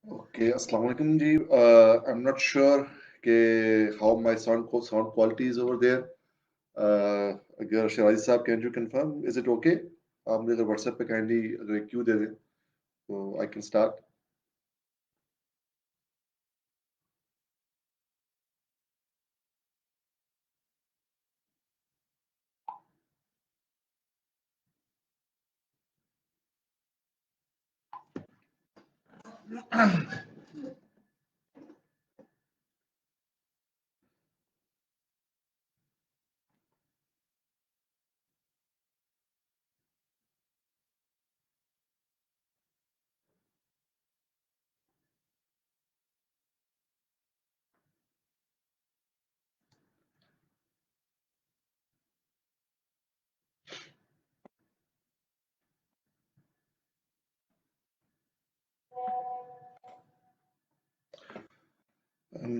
Okay, Assalamu alaikum ji. I'm not sure how my sound quality is over there. अगर शराजी साहब can you confirm? Is it okay? आप मुझे अगर WhatsApp पे kindly अगर एक क्यू दे दें तो I can start.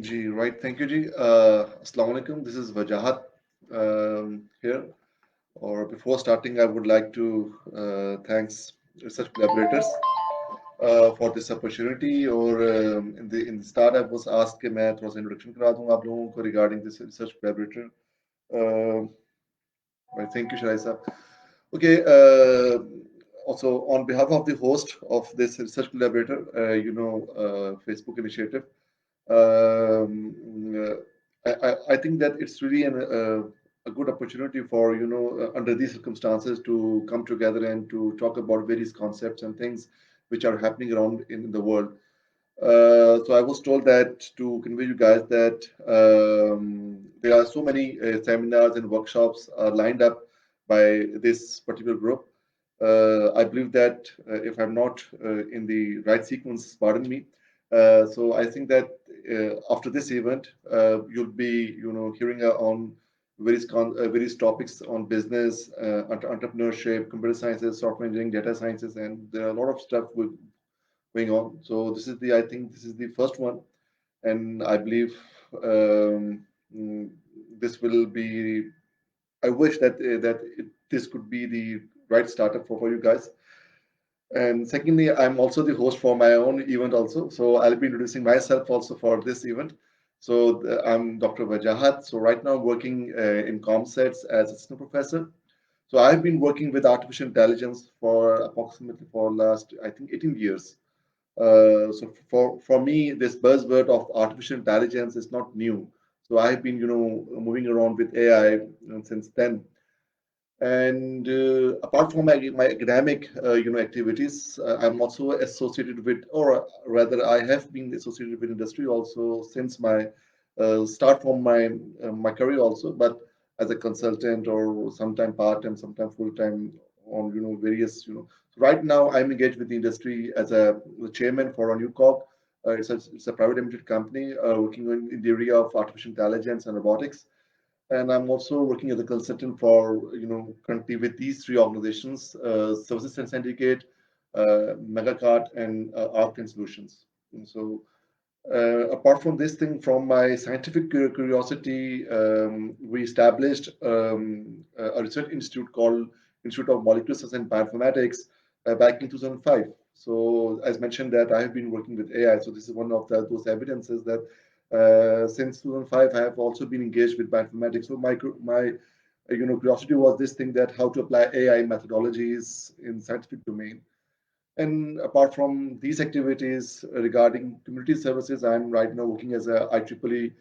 Ji, right. Thank you ji. Assalamu alaikum. This is Wajahat here. Or before starting, I would like to thanks research collaborators for this opportunity. और in the start, I was asked कि मैं थोड़ा सा introduction करा दूँ आप लोगों को regarding this research collaborator. Uh, right, thank you, Shahid sir. Okay. Also, on behalf of the host of this research collaborator, Facebook initiative, um, I think that it's really a good opportunity for under these circumstances to come together and to talk about various concepts and things which are happening around in the world. So I was told that to convey you guys that there are so many seminars and workshops lined up by this particular group. I believe that if I'm not in the right sequence, pardon me. So I think that after this event, you'll be hearing on various topics on business, entrepreneurship, computer sciences, software engineering, data sciences, and there are a lot of stuff going on. So I think this is the first one, and I believe um, mm, this will be. I wish that this could be the right startup for you guys. And secondly, I'm also the host for my own event also. So I'll be introducing myself also for this event. So I'm Dr. Wajahat. So right now I'm working in ComSets as assistant professor. So I've been working with artificial intelligence for approximately for last, I think, 18 years. So for me, this buzzword of artificial intelligence is not new. So I've been, moving around with AI since then. And apart from my academic, activities, I'm also associated with, or rather, I have been associated with industry also since my start from my career also, but as a consultant or sometime part time, sometime full time on various. So right now, I'm engaged with the industry as the chairman for a new corp. It's a private limited company working in the area of artificial intelligence and robotics, and I'm also working as a consultant for currently with these three organizations: Services and Syndicate, Megacart, and Arc Solutions. And so, apart from this thing, from my scientific curiosity, we established a research institute called Institute of Molecular Science and Bioinformatics back in 2005. So, as mentioned, that I have been working with AI. So, this is one of those evidences that since 2005, I have also been engaged with bioinformatics. So, my curiosity was this thing that how to apply AI methodologies in scientific domain. And apart from these activities regarding community services, I'm right now working as a IEEE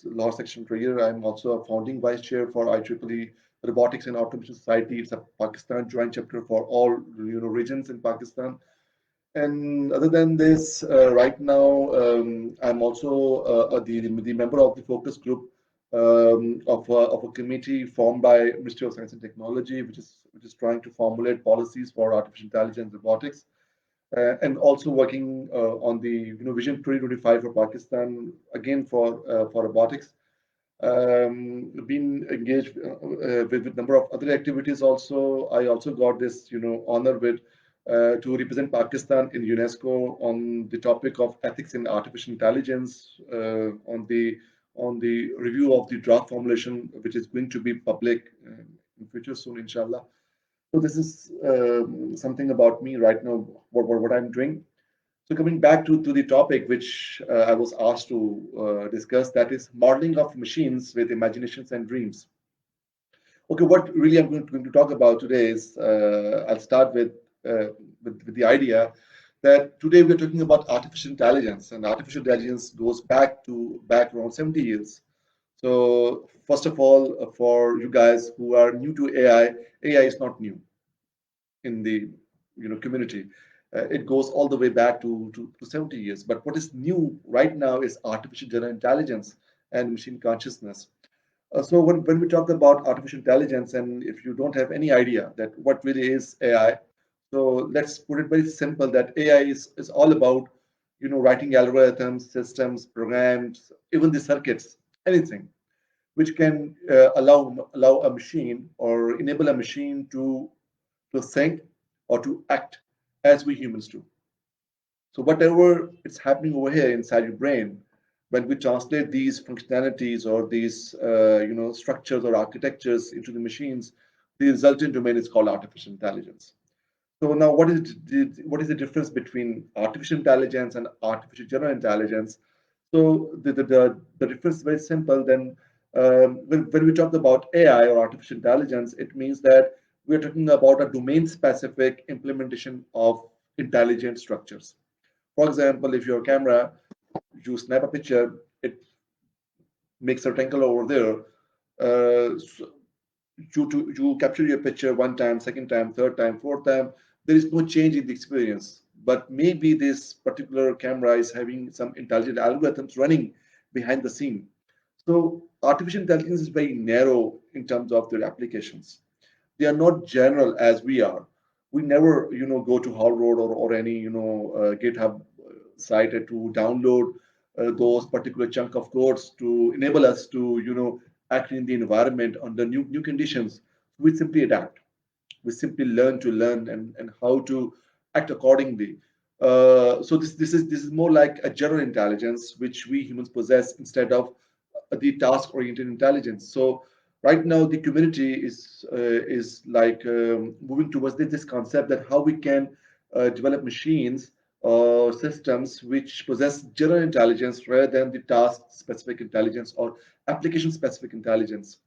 law section trainer. I'm also a founding vice chair for IEEE Robotics and Automation Society. It's a Pakistan joint chapter for all regions in Pakistan. And other than this, right now I'm also the member of the focus group of a committee formed by Ministry of Science and Technology, which is trying to formulate policies for artificial intelligence, robotics, and also working on the Vision 2025 for Pakistan, again for robotics. Been engaged with a number of other activities also. I also got this honor with to represent Pakistan in UNESCO on the topic of ethics in artificial intelligence, on the review of the draft formulation, which is going to be public in future soon, inshallah. So this is something about me right now, what I'm doing. So coming back to the topic which I was asked to discuss, that is modeling of machines with imaginations and dreams. Okay, what really I'm going to talk about today is I'll start with the idea that today we're talking about artificial intelligence, and artificial intelligence goes back around 70 years. So first of all, for you guys who are new to AI, AI is not new in the community. It goes all the way back to 70 years. But what is new right now is artificial general intelligence and machine consciousness. So when we talk about artificial intelligence, and if you don't have any idea that what really is AI, so let's put it very simple that AI is all about writing algorithms, systems, programs, even the circuits, anything which can allow a machine or enable a machine to think or to act as we humans do. So whatever is happening over here inside your brain, when we translate these functionalities or these structures or architectures into the machines, the resultant domain is called artificial intelligence. So now, what is the difference between artificial intelligence and artificial general intelligence? So the difference is very simple. Then when we talk about AI or artificial intelligence, it means that we're talking about a domain-specific implementation of intelligent structures. For example, if your camera, you snap a picture, it makes a rectangle over there. So you capture your picture one time, second time, third time, fourth time. There is no change in the experience. But maybe this particular camera is having some intelligent algorithms running behind the scene. So artificial intelligence is very narrow in terms of their applications. They are not general as we are. We never, go to Harvard or any, GitHub site to download those particular chunk of codes to enable us to, act in the environment under new conditions. We simply adapt. We simply learn to learn and how to act accordingly. So this is more like a general intelligence which we humans possess instead of the task-oriented intelligence. So right now the community is like moving towards this concept that how we can develop machines or systems which possess general intelligence rather than the task-specific intelligence or application-specific intelligence.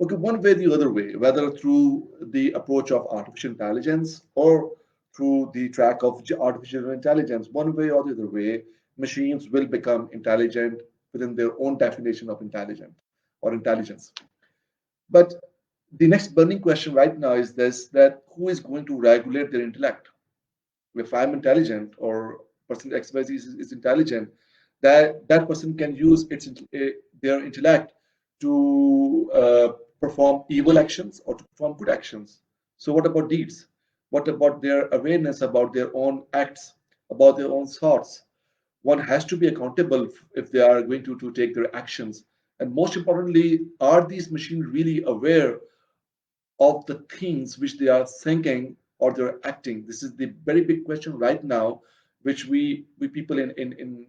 Okay, one way or the other way, whether through the approach of artificial intelligence or through the track of artificial intelligence, one way or the other way, machines will become intelligent within their own definition of intelligent or intelligence. But the next burning question right now is this, that who is going to regulate their intellect? If I'm intelligent or person XYZ is intelligent, that person can use their intellect to perform evil actions or to perform good actions. So what about deeds? What about their awareness about their own acts, about their own thoughts? One has to be accountable if they are going to take their actions. And most importantly, are these machines really aware of the things which they are thinking or they're acting? This is the very big question right now, which we people in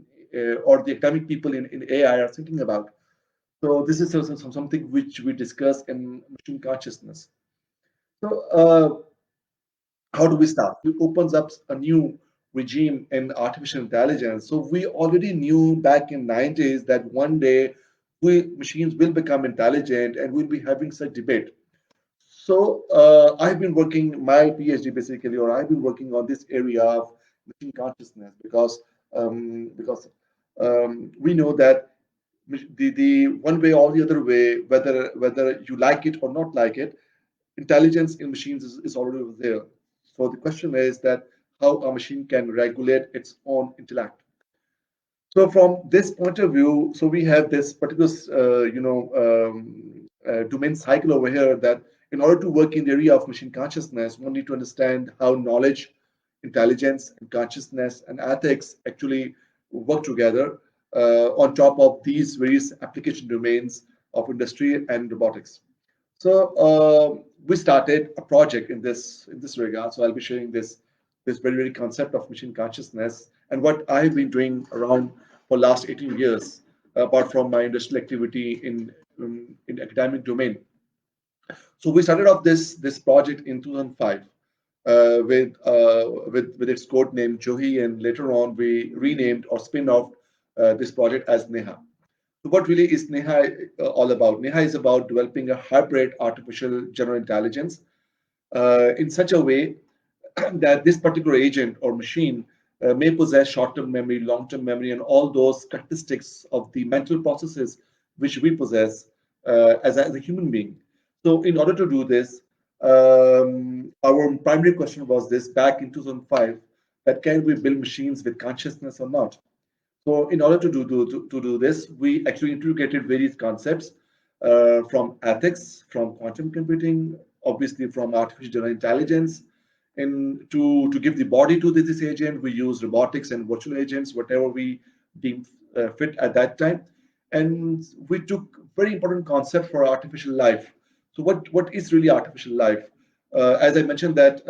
or the academic people in AI are thinking about. So this is something which we discuss in machine consciousness. So how do we start? It opens up a new regime in artificial intelligence. So we already knew back in 90s that one day machines will become intelligent and we'll be having such debate. So I've been working my PhD basically, or I've been working on this area of machine consciousness because we know that the one way or the other way, whether you like it or not like it, intelligence in machines is already there. So the question is that how a machine can regulate its own intellect. So from this point of view, so we have this particular, domain cycle over here that in order to work in the area of machine consciousness, one need to understand how knowledge, intelligence, and consciousness and ethics actually work together on top of these various application domains of industry and robotics. So we started a project in this regard. So I'll be sharing this very concept of machine consciousness and what I've been doing around for last 18 years, apart from my industrial activity in academic domain. So we started off this project in 2005. with its code name Johi, and later on we renamed or spin off this project as Neha. So what really is Neha all about? Neha is about developing a hybrid artificial general intelligence in such a way that this particular agent or machine may possess short-term memory, long-term memory, and all those characteristics of the mental processes which we possess as a human being. So, in order to do this, our primary question was this back in 2005: that can we build machines with consciousness or not? So in order to do this, we actually integrated various concepts from ethics, from quantum computing, obviously from artificial general intelligence. And to give the body to this agent, we use robotics and virtual agents, whatever we deem fit at that time. And we took very important concept for artificial life. So what is really artificial life? As I mentioned that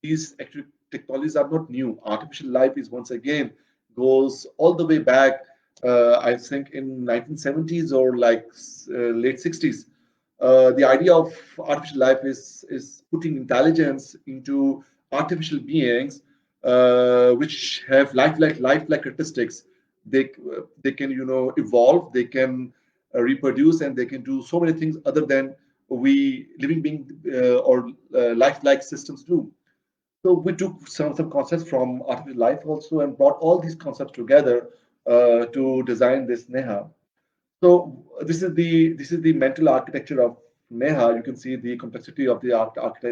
these actually technologies are not new. Artificial life is once again goes all the way back, I think in 1970s or like late 60s. The idea of artificial life is putting intelligence into artificial beings, which have life-like characteristics. They can evolve, they can reproduce, and they can do so many things other than we living being or lifelike systems do. So we took some concepts from artificial life also and brought all these concepts together to design this Neha. So this is the mental architecture of Neha. You can see the complexity of the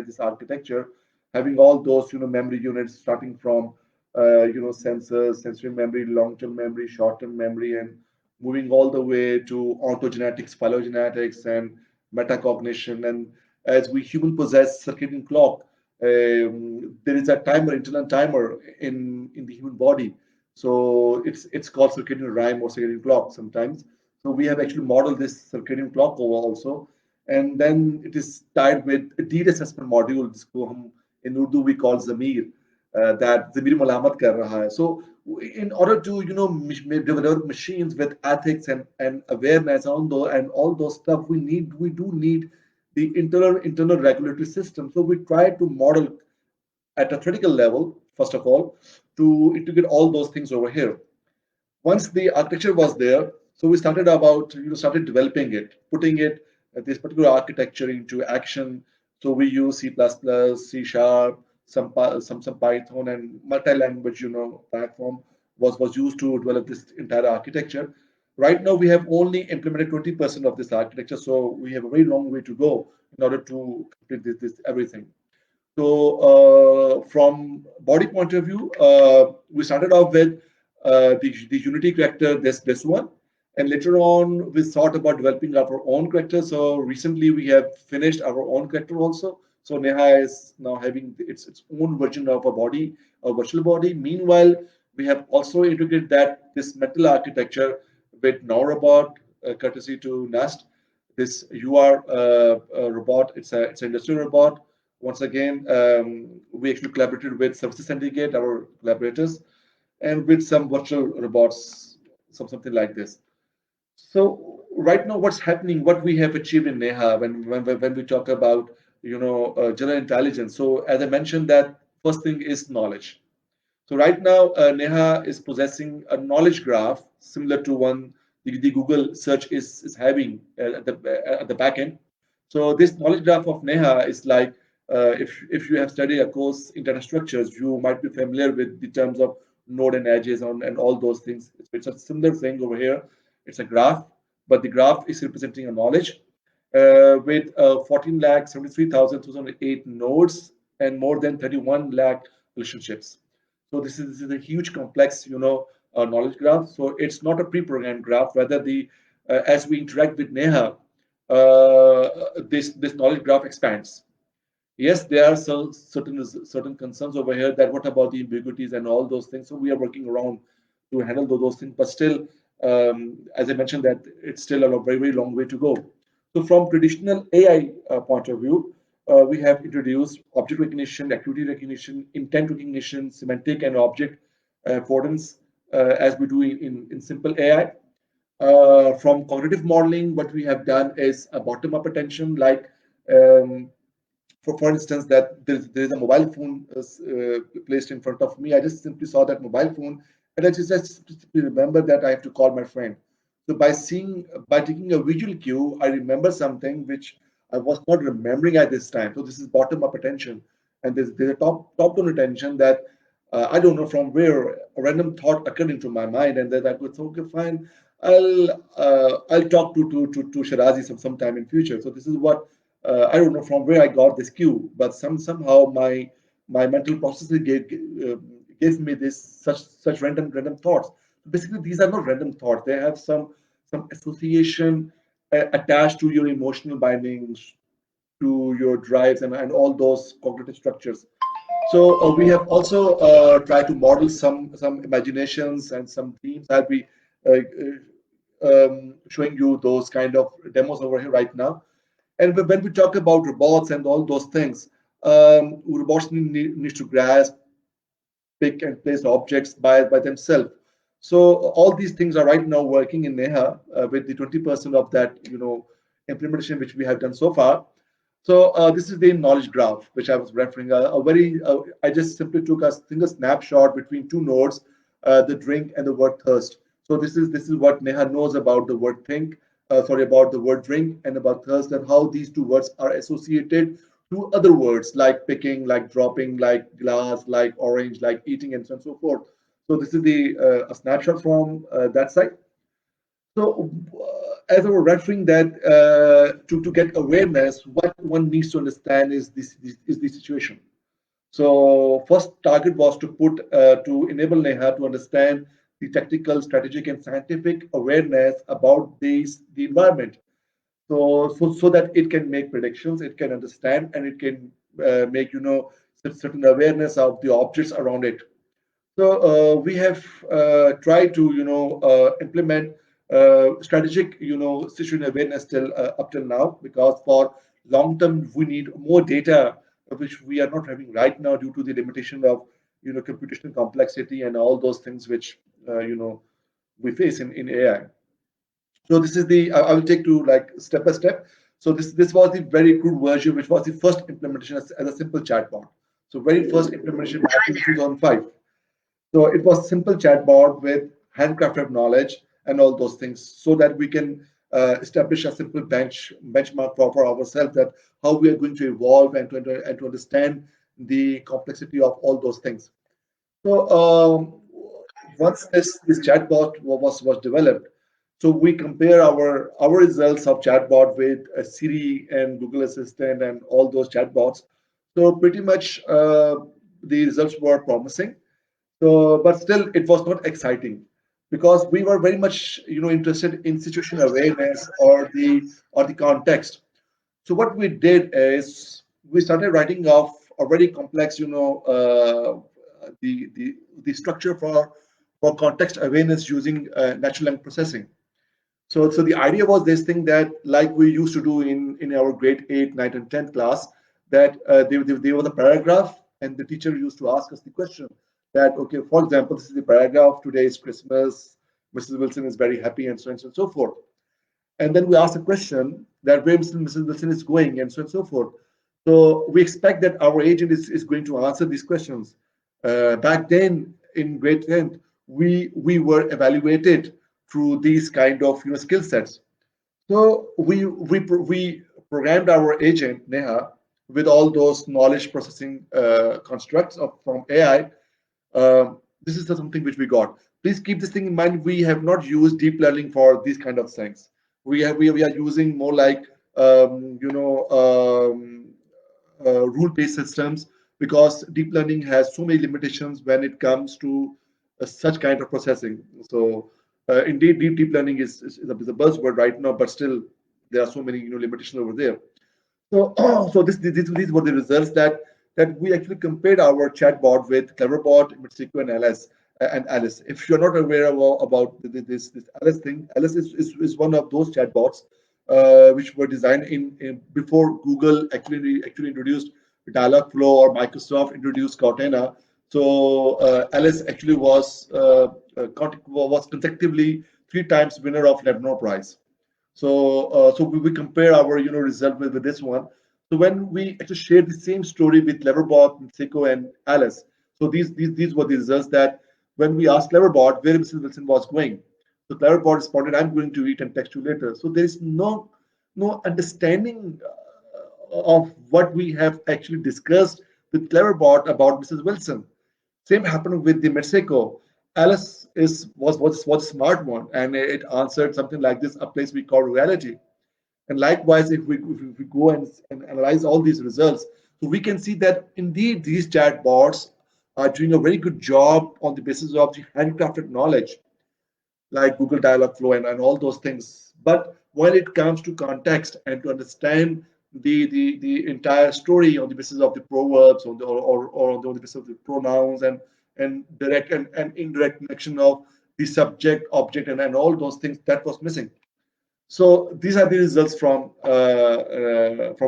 this architecture, having all those memory units starting from sensors, sensory memory, long-term memory, short-term memory, and moving all the way to ontogenetics, phylogenetics, and metacognition. And as we human possess circadian clock, there is a timer, internal timer in the human body. So it's called circadian rhyme or circadian clock sometimes. So we have actually modeled this circadian clock over also, and then it is tied with a deed assessment module, जिसको हम in Urdu we call Zamir, that Zamir malamat kar raha hai. So in order to develop machines with ethics and awareness on those and all those stuff, we do need the internal regulatory system. So we try to model at a theoretical level first of all to integrate all those things over here. Once the architecture was there, so we started about started developing it, putting it this particular architecture into action. So we use C++, C sharp, some Python, and multi-language platform was used to develop this entire architecture. Right now we have only implemented 20% of this architecture, so we have a very long way to go in order to complete this everything. So from body point of view, we started off with the Unity character, this one, and later on we thought about developing our own character. So recently we have finished our own character also. So Neha is now having its own version of a body, a virtual body. Meanwhile, we have also integrated that this metal architecture with NowRobot, courtesy to Nest. This UR robot, it's an industrial robot. Once again, we actually collaborated with Services Syndicate, our collaborators, and with some virtual robots, something like this. So right now, what's happening, what we have achieved in Neha when we talk about general intelligence. So as I mentioned, that first thing is knowledge. So right now, Neha is possessing a knowledge graph similar to one the Google search is having at the back end. So this knowledge graph of Neha is like if you have studied a course in data structures, you might be familiar with the terms of node and edges and all those things. It's a similar thing over here. It's a graph, but the graph is representing a knowledge with 14 lakh 73,208 nodes and more than 31 lakh relationships. So this is a huge complex, knowledge graph. So it's not a pre-programmed graph. Rather, the as we interact with Neha, this knowledge graph expands. Yes, there are certain concerns over here that what about the ambiguities and all those things. So we are working around to handle those things, but still, as I mentioned, that it's still a very long way to go. So from traditional AI point of view, we have introduced object recognition, activity recognition, intent recognition, semantic and object affordance, as we do in simple AI. From cognitive modeling, what we have done is a bottom-up attention, like um, for instance, that there is a mobile phone placed in front of me. I just simply saw that mobile phone, and I just simply remember that I have to call my friend. So by taking a visual cue, I remember something which I was not remembering at this time. So this is bottom up attention, and there's a top down attention that I don't know from where a random thought occurred into my mind, and then I could say, okay, fine, I'll talk to Shirazi sometime in future. So this is what I don't know from where I got this cue, but somehow my mental processing gave me this such random thoughts. Basically, these are not random thoughts. They have some association attached to your emotional bindings, to your drives, and all those cognitive structures. So we have also tried to model some imaginations and some themes. I'll be showing you those kind of demos over here right now. And when we talk about robots and all those things, robots need to grasp, pick, and place objects by themselves. So all these things are right now working in Neha with the 20% of that implementation which we have done so far. So this is the knowledge graph which I was referring. I just simply took a single snapshot between two nodes, the drink and the word thirst. So this is what Neha knows about the word think, sorry, about the word drink and about thirst, and how these two words are associated to other words like picking, like dropping, like glass, like orange, like eating, and so on and so forth. So this is the a snapshot from that side. So, as I was referring that to get awareness, what one needs to understand is is the situation. So, first target was to put to enable Neha to understand the technical, strategic, and scientific awareness about the environment. So that it can make predictions, it can understand, and it can make certain awareness of the objects around it. So we have tried to implement strategic situation awareness till up till now, because for long term we need more data which we are not having right now due to the limitation of computational complexity and all those things which we face in AI. So this is the I will take to like step by step. So this was the very crude version, which was the first implementation as a simple chatbot. So very first implementation back in 2005. So it was simple chatbot with handcrafted knowledge and all those things, so that we can establish a simple benchmark for ourselves, that how we are going to evolve and to understand the complexity of all those things. So once this chatbot was developed, so we compare our results of chatbot with Siri and Google Assistant and all those chatbots. So pretty much the results were promising. So, but still, it was not exciting, because we were very much interested in situational awareness or the context. So what we did is we started writing off a very complex, the structure for context awareness using natural language processing. So the idea was this thing that, like we used to do in our grade 8, 9, and 10th class, that there was a paragraph, and the teacher used to ask us the question that, okay, for example, this is the paragraph, today is Christmas, Mrs. Wilson is very happy, and so on and so forth. And then we ask a question that where Mrs. Wilson is going, and so on and so forth. So we expect that our agent is going to answer these questions. Back then in grade 10th, we were evaluated through these kind of skill sets. So we programmed our agent Neha with all those knowledge processing constructs from AI. This is something which we got. Please keep this thing in mind. We have not used deep learning for these kind of things. We are using more like rule-based systems, because deep learning has so many limitations when it comes to such kind of processing. So indeed, deep learning is a buzzword right now, but still there are so many limitations over there. So, so these were the results that we actually compared our chatbot with Cleverbot, Mitsuko, and Alice. If you're not aware about this Alice thing, Alice is one of those chatbots which were designed in before Google actually introduced Dialogflow or Microsoft introduced Cortana. So Alice actually was consecutively 3 times winner of Lebanon Prize. So we compare our result with this one. So when we actually shared the same story with Cleverbot, Seiko, and Alice, so these were the results that when we asked Cleverbot where Mrs. Wilson was going, so Cleverbot responded, "I'm going to eat and text you later." So there is no understanding of what we have actually discussed with Cleverbot about Mrs. Wilson. Same happened with the Mexico. Alice was a smart one, and it answered something like this: a place we call reality. And likewise, if we go and analyze all these results, so we can see that indeed these chatbots are doing a very good job on the basis of the handcrafted knowledge, like Google Dialogflow and all those things. But when it comes to context and to understand the entire story on the basis of the proverbs or on the basis of the pronouns and direct and indirect connection of the subject, object, and all those things, that was missing. So these are the results from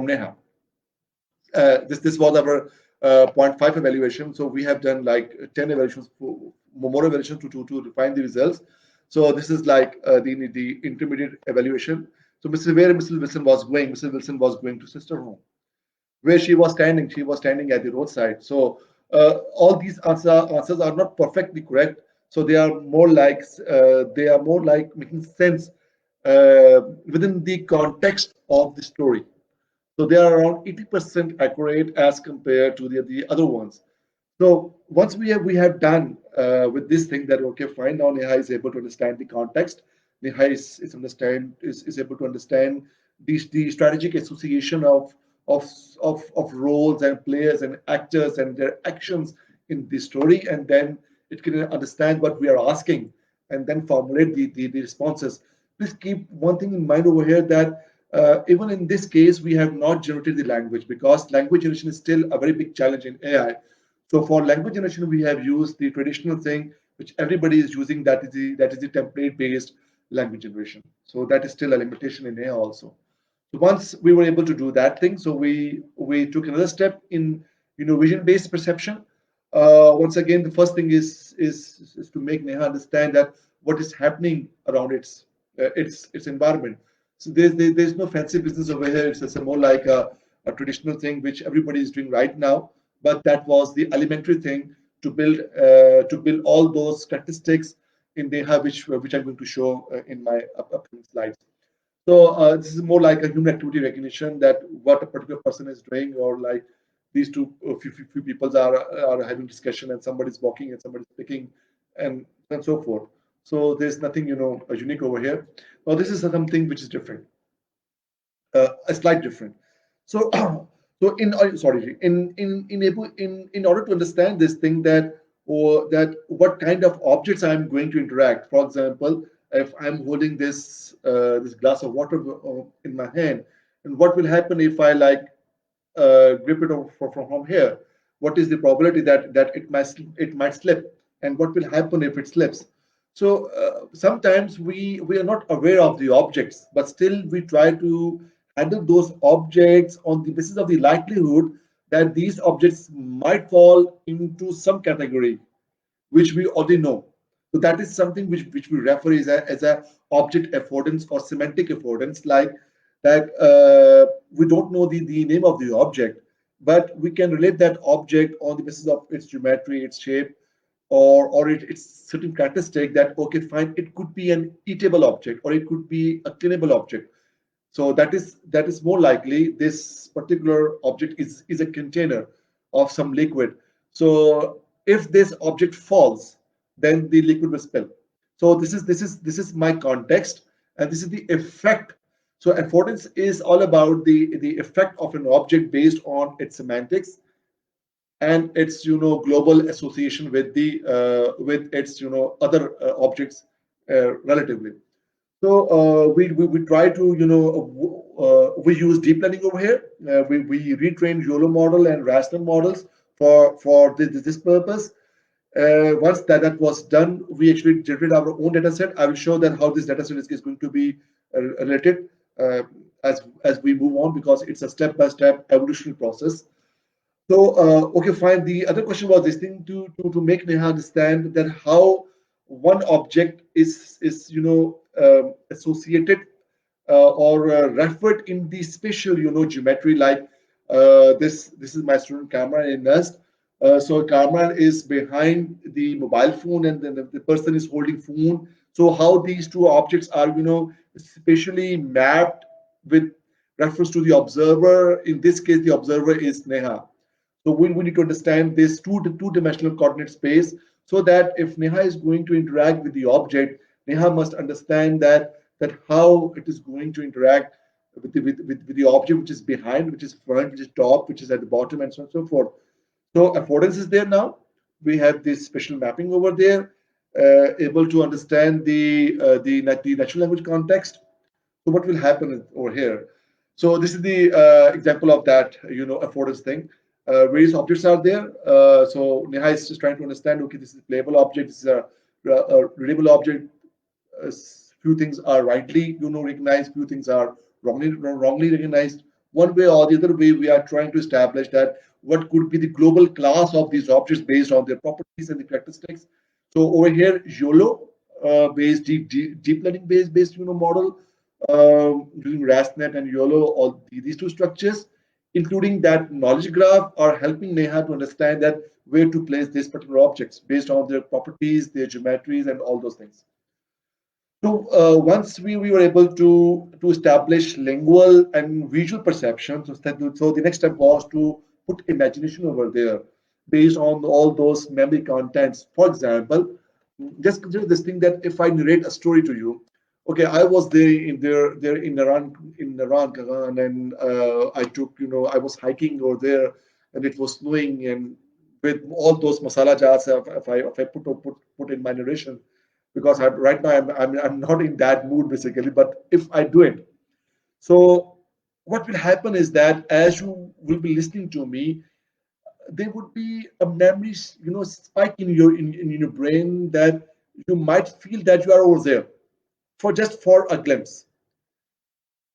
Neha. This was our zero point 0.5 evaluation. So we have done like 10 evaluations, more evaluations to refine the results. So this is like the intermediate evaluation. So where Mrs. Wilson was going, Mrs. Wilson was going to sister home. Where she was standing at the roadside. So all these answers are not perfectly correct. So they are more like making sense within the context of the story. So they are around 80% accurate as compared to the other ones. So once we have done with this thing that okay, fine, now Neha is able to understand the context. Neha is able to understand the strategic association of of roles and players and actors and their actions in the story, and then it can understand what we are asking and then formulate the responses. Please keep one thing in mind over here that even in this case, we have not generated the language because language generation is still a very big challenge in AI. So for language generation, we have used the traditional thing which everybody is using. That is the template based language generation. So that is still a limitation in AI also. So once we were able to do that thing, so we took another step in vision based perception. Once again, the first thing is to make Neha understand that what is happening around its environment. So there's no fancy business over here. It's more like traditional thing which everybody is doing right now. But that was the elementary thing to build all those statistics in Neha, which I'm going to show in my upcoming slides. So this is more like a human activity recognition that what a particular person is doing, or like these few people are having discussion and somebody's walking and somebody's speaking and so forth. So there's nothing unique over here. Now this is something which is different, a slight different. So so sorry, in order to understand this thing that or that what kind of objects I'm going to interact. For example, if I'm holding this glass of water in my hand, and what will happen if I like grip it from here? What is the probability that it might slip, and what will happen if it slips? So sometimes we are not aware of the objects, but still we try to handle those objects on the basis of the likelihood that these objects might fall into some category which we already know. So that is something which we refer as a object affordance or semantic affordance, like that we don't know the name of the object, but we can relate that object on the basis of its geometry, its shape, or its certain characteristic that okay, fine, it could be an eatable object or it could be a cleanable object. So that is more likely this particular object is a container of some liquid. So if this object falls, then the liquid will spill. So this is my context, and this is the effect. So affordance is all about the effect of an object based on its semantics and its global association with its other objects relatively. So we try to we use deep learning over here. We retrain YOLO model and rational models for this purpose. Once that was done, we actually generated our own data set. I will show that how this data set is going to be related as we move on, because it's a step-by-step evolutionary process. So, okay, fine. The other question was this thing to make Neha understand that how one object is associated or referred in the spatial geometry, like This is my student Kamran in Nest. So Kamran is behind the mobile phone, and then the person is holding phone. So how these two objects are, spatially mapped with reference to the observer. In this case, the observer is Neha. So we need to understand this two-dimensional coordinate space, so that if Neha is going to interact with the object, Neha must understand that how it is going to interact with the object which is behind, which is front, which is top, which is at the bottom, and so on and so forth. So affordance is there now. We have this special mapping over there, able to understand the natural language context. So what will happen over here? So this is the example of that, affordance thing. Various objects are there. So Neha is just trying to understand, okay, this is a playable object, this is a readable object. Few things are rightly, recognized, few things are wrongly recognized. One way or the other way, we are trying to establish that what could be the global class of these objects based on their properties and the characteristics. So over here, YOLO based deep learning based model, using RASNet and YOLO, all these two structures, including that knowledge graph, are helping Neha to understand that where to place these particular objects based on their properties, their geometries, and all those things. So once we were able to establish lingual and visual perception, so the next step was to put imagination over there based on all those memory contents. For example, just consider this thing that if I narrate a story to you, okay, I was there in Iran, Kagan, and I took, I was hiking over there, and it was snowing, and with all those masala jars, if I put in my narration, because right now I'm not in that mood basically. But if I do it, so what will happen is that as you will be listening to me, there would be a memory, spike in your brain, that you might feel that you are over there for a glimpse,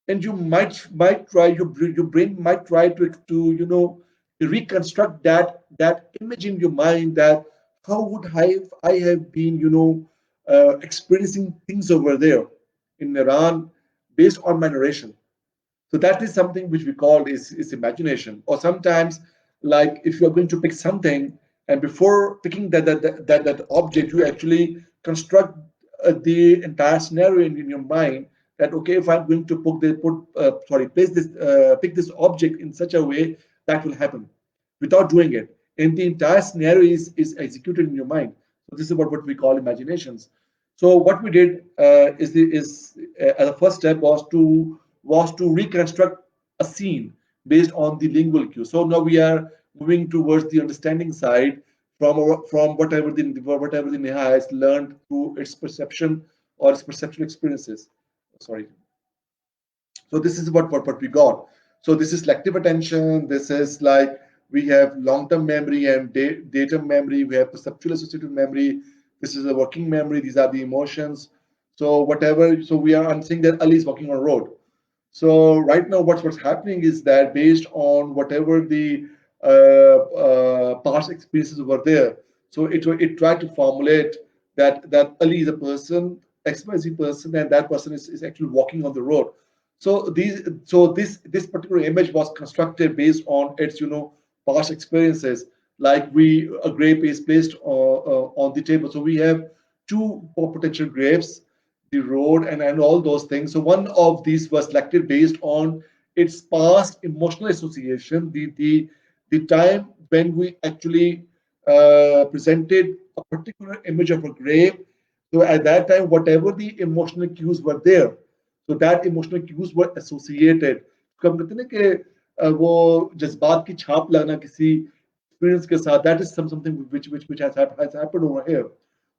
and you might try your brain might try to reconstruct that image in your mind, that how would I have been experiencing things over there in Iran based on my narration. So that is something which we call is imagination. Or sometimes, like if you are going to pick something, and before picking that object, you actually construct the entire scenario in your mind, that okay, if I'm going to place this pick this object in such a way, that will happen without doing it, and the entire scenario is executed in your mind. So this is what we call imaginations. So what we did as a first step was to reconstruct a scene based on the lingual cue. So now we are moving towards the understanding side, from whatever the Neha has learned through its perception or its perceptual experiences. Sorry. So this is what we got. So this is selective attention. This is like we have long-term memory and datum memory. We have perceptual associative memory. This is a working memory. These are the emotions. So whatever. So we are. I'm saying that Ali is walking on a road. So right now, what's happening is that based on whatever the past experiences were there, so it tried to formulate that Ali is a person, XYZ person, and that person is actually walking on the road. So this particular image was constructed based on its past experiences. Like a grape is placed on the table, so we have two potential grapes, the road, and all those things. So one of these was selected based on its past emotional association, the time when we actually presented a particular image of a grape. So at that time, whatever the emotional cues were there, so that emotional cues were associated. तो हम कहते हैं ना कि वो जज्बात की छाप लगना किसी experience के साथ, that is something which has happened over here.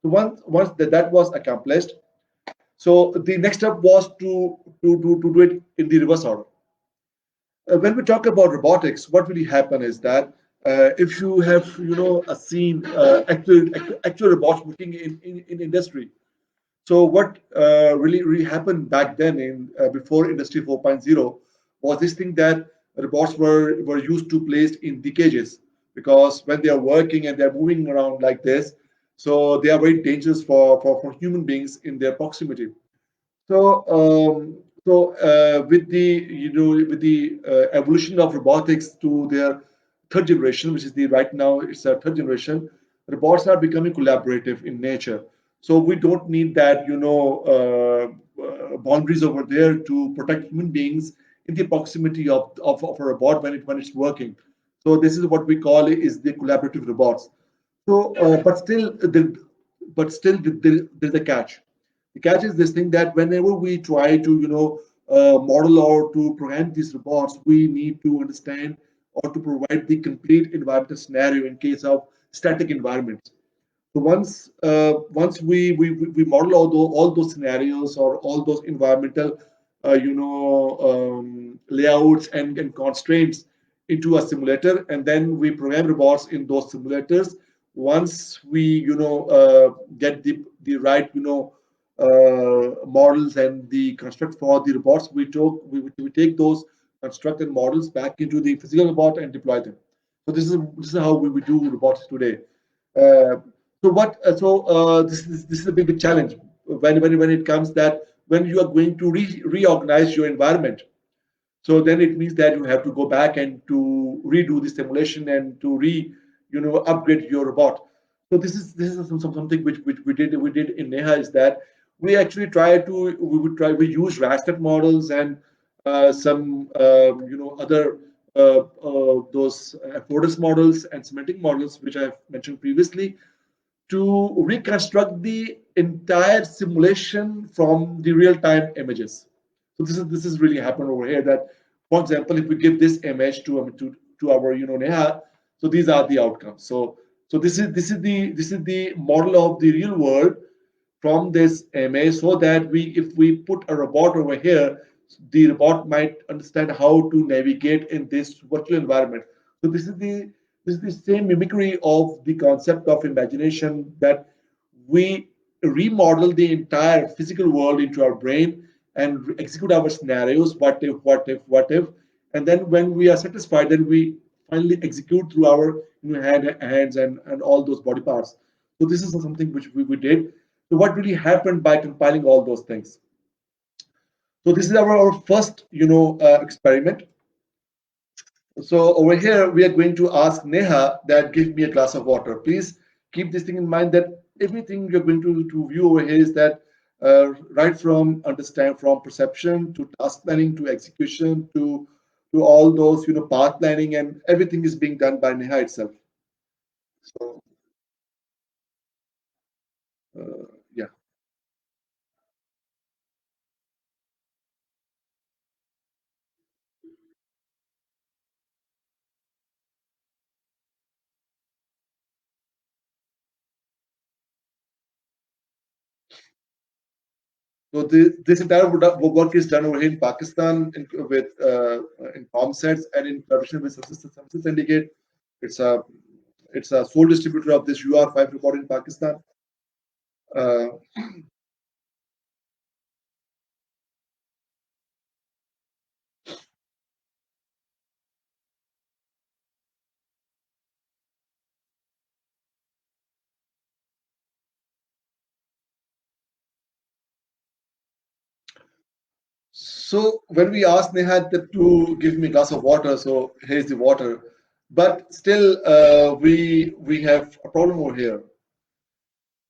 So once that was accomplished, so the next step was to do it in the reverse order. When we talk about robotics, what really happen is that if you have a scene, actual robots working in industry. So what really happened back then in before Industry 4.0 was this thing that robots were used to placed in the cages, because when they are working and they are moving around like this, so they are very dangerous for human beings in their proximity. So So with the with the evolution of robotics to their third generation, which is the right now it's a third generation, robots are becoming collaborative in nature. So we don't need that boundaries over there to protect human beings in the proximity of a robot when it's working. So this is what we call is the collaborative robots. So, but still, there's a catch. The catch is this thing that whenever we try to, model or to program these robots, we need to understand or to provide the complete environmental scenario in case of static environments. So once we model all those scenarios or all those environmental layouts and constraints into a simulator, and then we program robots in those simulators. Once we get the right models and the construct for the robots, we take those constructed models back into the physical robot and deploy them. So this is how we do robotics today. Uh, this is a big challenge when it comes that when you are going to reorganize your environment. So then it means that you have to go back and to redo the simulation and to upgrade your robot. So this is something which we did in Neha is that we actually we use raster models and some other those affordance models and semantic models which I have mentioned previously to reconstruct the entire simulation from the real-time images. So this is really happened over here. That, for example, if we give this image to our Neha, so these are the outcomes. So this is the model of the real world from this image, so that we if we put a robot over here, the robot might understand how to navigate in this virtual environment. So this is the same mimicry of the concept of imagination that we remodel the entire physical world into our brain and execute our scenarios. What if? What if? What if? And then when we are satisfied, then we finally execute through our hands and all those body parts. So this is something which we did. So what really happened by compiling all those things? So this is our first, experiment. So over here, we are going to ask Neha that give me a glass of water. Please keep this thing in mind that everything you're going to view over here is that right from understand from perception to task planning to execution to all those path planning and everything is being done by Neha itself. So yeah. So this entire work is done over here in Pakistan in ComSets and in collaboration with Services Syndicate. It's a it's a sole distributor of this UR5 report in Pakistan. Uh, so when we asked Neha to give me a glass of water, so here's the water. But still, we have a problem over here.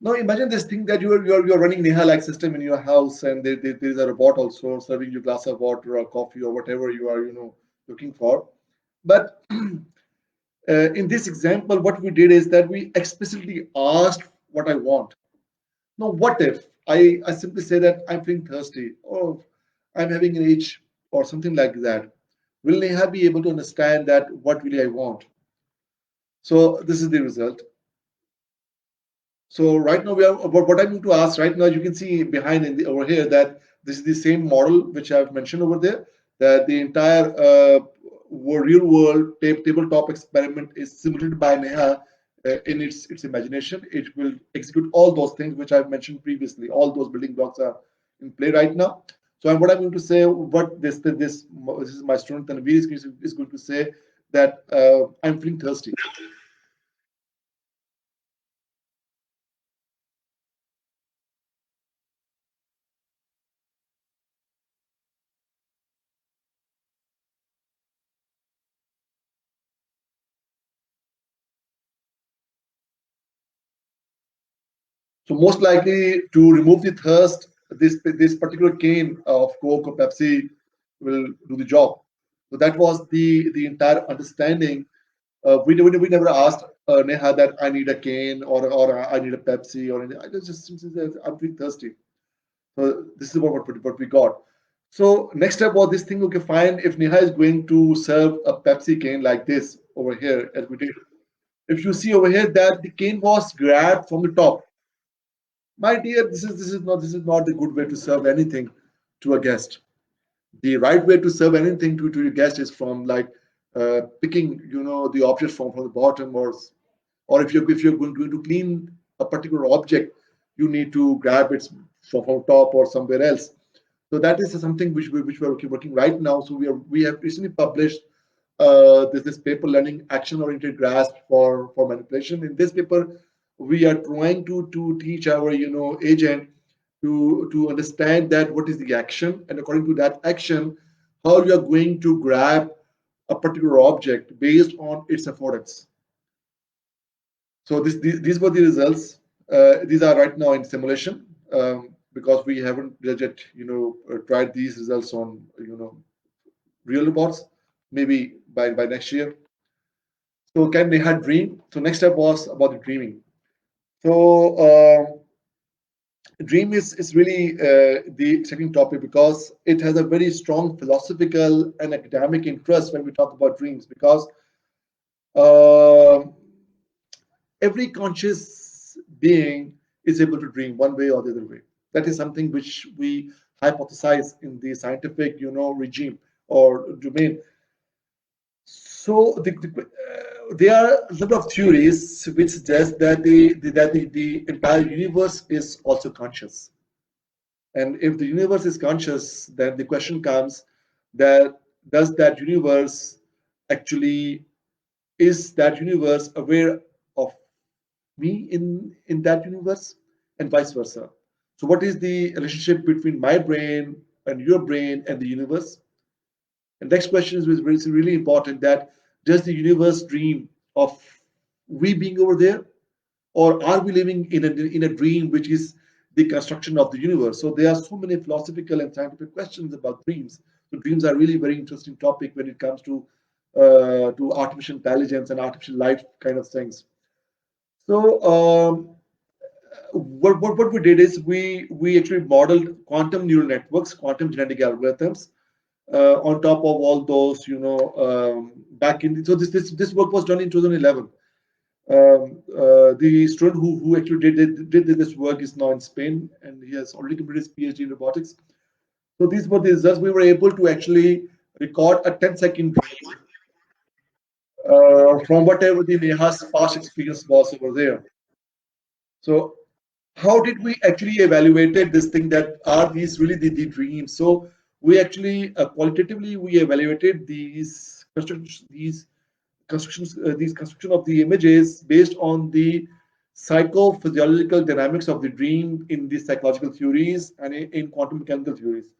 Now imagine this thing that you're running Neha-like system in your house, and there is a robot also serving you a glass of water or coffee or whatever you are looking for. But in this example, what we did is that we explicitly asked what I want. Now, what if I simply say that I'm feeling thirsty or I'm having an itch or something like that? Will Neha be able to understand that what really I want? So this is the result. So right now we are what I'm going to ask right now. You can see behind over here that this is the same model which I've mentioned over there. That the entire real world tabletop experiment is simulated by Neha in its imagination. It will execute all those things which I've mentioned previously. All those building blocks are in play right now. So what I'm going to say, what this is my student Tanveer is going to say that I'm feeling thirsty. So most likely to remove the thirst, this particular cane of Coke or Pepsi will do the job. So that was the entire understanding. We never asked Neha that I need a cane or I need a Pepsi or anything. I just simply said I'm feeling thirsty. So this is what we got. So next step was this thing. Okay, fine. If Neha is going to serve a Pepsi cane like this over here, as we did, if you see over here that the cane was grabbed from the top, my dear, this is not the good way to serve anything to a guest. The right way to serve anything to your guest is from like picking, the object from the bottom, or if you're going to clean a particular object, you need to grab it from top or somewhere else. So that is something which we're working right now. So we have recently published this paper, learning action oriented grasp for manipulation. In this paper, we are trying to teach our agent to understand that what is the action, and according to that action, how you are going to grab a particular object based on its affordance. So these were the results. These are right now in simulation, because we haven't yet tried these results on real robots. Maybe by next year. So can Neha dream? So next step was about the dreaming. So dream is really the second topic, because it has a very strong philosophical and academic interest when we talk about dreams, because uh, every conscious being is able to dream one way or the other way. That is something which we hypothesize in the scientific regime or domain. So there are a lot of theories which suggest that the entire universe is also conscious. And if the universe is conscious, then the question comes that does that universe actually, is that universe aware of me in that universe, and vice versa? So what is the relationship between my brain and your brain and the universe? And next question is really important, that does the universe dream of we being over there, or are we living in a dream which is the construction of the universe? So there are so many philosophical and scientific questions about dreams. So dreams are really very interesting topic when it comes to artificial intelligence and artificial life kind of things. So what we did is we actually modeled quantum neural networks, quantum genetic algorithms, on top of all those, back in. So this work was done in 2011. The student who actually did this work is now in Spain, and he has already completed his PhD in robotics. So these were the results. We were able to actually record a 10-second dream from whatever the Neha's past experience was over there. So how did we actually evaluated this thing, that are these really the dreams? So we actually qualitatively we evaluated these construction of the images based on the psychophysiological dynamics of the dream in the psychological theories and in quantum mechanical theories.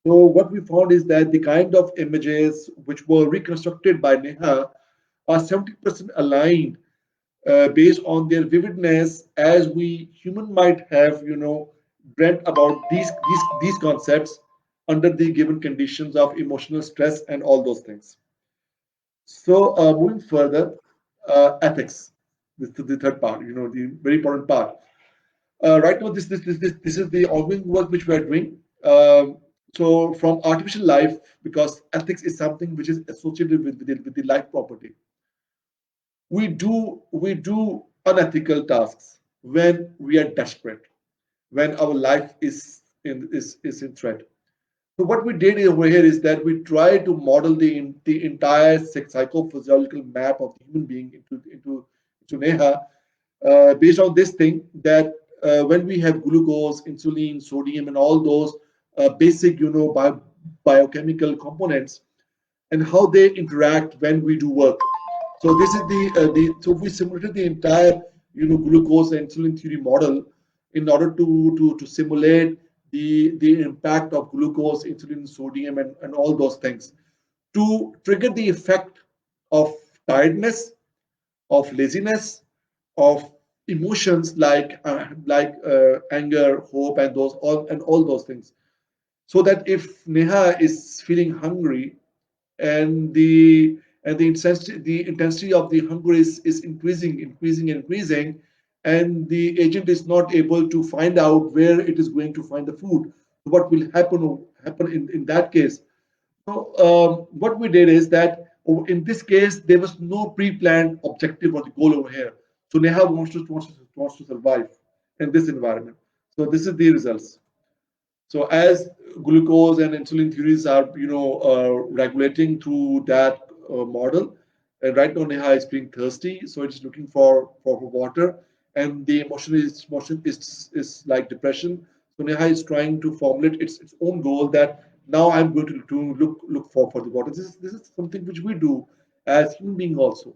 So what we found is that the kind of images which were reconstructed by Neha are 70% aligned, based on their vividness, as we human might have dreamt about these concepts under the given conditions of emotional stress and all those things. So moving further, ethics. This is the third part, the very important part. Right now, this is the ongoing work which we are doing. So from artificial life, because ethics is something which is associated with the life property. We do unethical tasks when we are desperate, when our life is in threat. So what we did over here is that we try to model the entire psychophysiological map of the human being into Neha, based on this thing, that when we have glucose, insulin, sodium, and all those basic biochemical components, and how they interact when we do work. So this is so we simulated the entire glucose and insulin theory model in order to simulate the impact of glucose, insulin, sodium, and all those things to trigger the effect of tiredness, of laziness, of emotions like anger, hope, and all those things. So that if Neha is feeling hungry and the intensity of the hunger is increasing, and the agent is not able to find out where it is going to find the food, what will happen in that case? So what we did is that in this case there was no pre-planned objective or the goal over here. So Neha wants to survive in this environment. So this is the results. So as glucose and insulin theories are, regulating through that model, and right now Neha is being thirsty, so it's looking for water, and the emotion is like depression. So Neha is trying to formulate its own goal that now I'm going to look for the water. This is something which we do as human being also.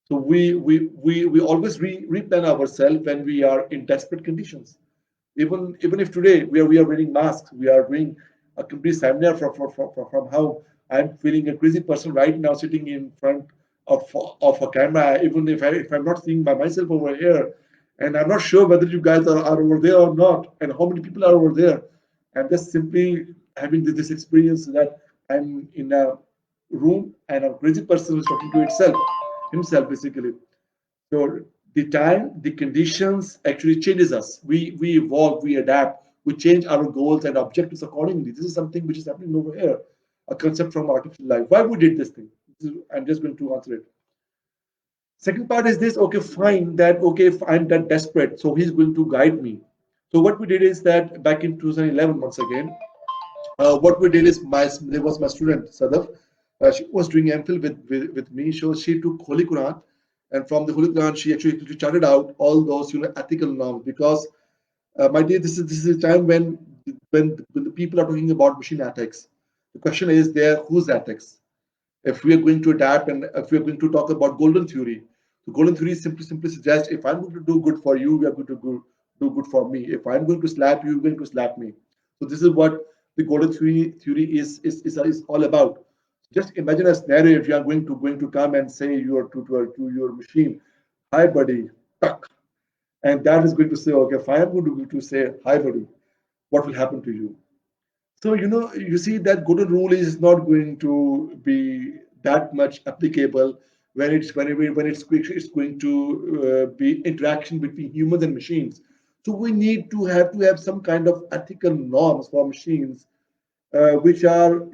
So we always replan ourselves when we are in desperate conditions. Even if today we are wearing masks, we are doing a complete seminar from how I'm feeling a crazy person right now sitting in front of a camera, even if I'm not seeing by myself over here, and I'm not sure whether you guys are over there or not, and how many people are over there. I'm just simply having this experience that I'm in a room and a crazy person is talking to himself basically. So the time, the conditions actually changes us. We evolve, we adapt, we change our goals and objectives accordingly. This is something which is happening over here, a concept from artificial life. Why we did this thing? I'm just going to answer it. Second part is this. Okay, fine. That okay, if I'm that desperate, so he's going to guide me. So what we did is that back in 2011, once again, what we did is there was my student Sadaf. She was doing MPhil with me. So she took Holy Quran, and from the Holy Quran, she actually charted out all those ethical norms. Because my dear, this is a time when the people are talking about machine ethics. The question is there whose ethics? If we are going to adapt and if we are going to talk about golden theory, the golden theory simply suggests if I'm going to do good for you, you are going to do good for me. If I'm going to slap you, you're going to slap me. So this is what the golden theory is all about. Just imagine a scenario if you are going to come and say to your machine, hi buddy, tuck. And that is going to say, okay, if I am going to say hi buddy, what will happen to you? So, you see that golden rule is not going to be that much applicable when it's going to be interaction between humans and machines. So we need to have some kind of ethical norms for machines, which are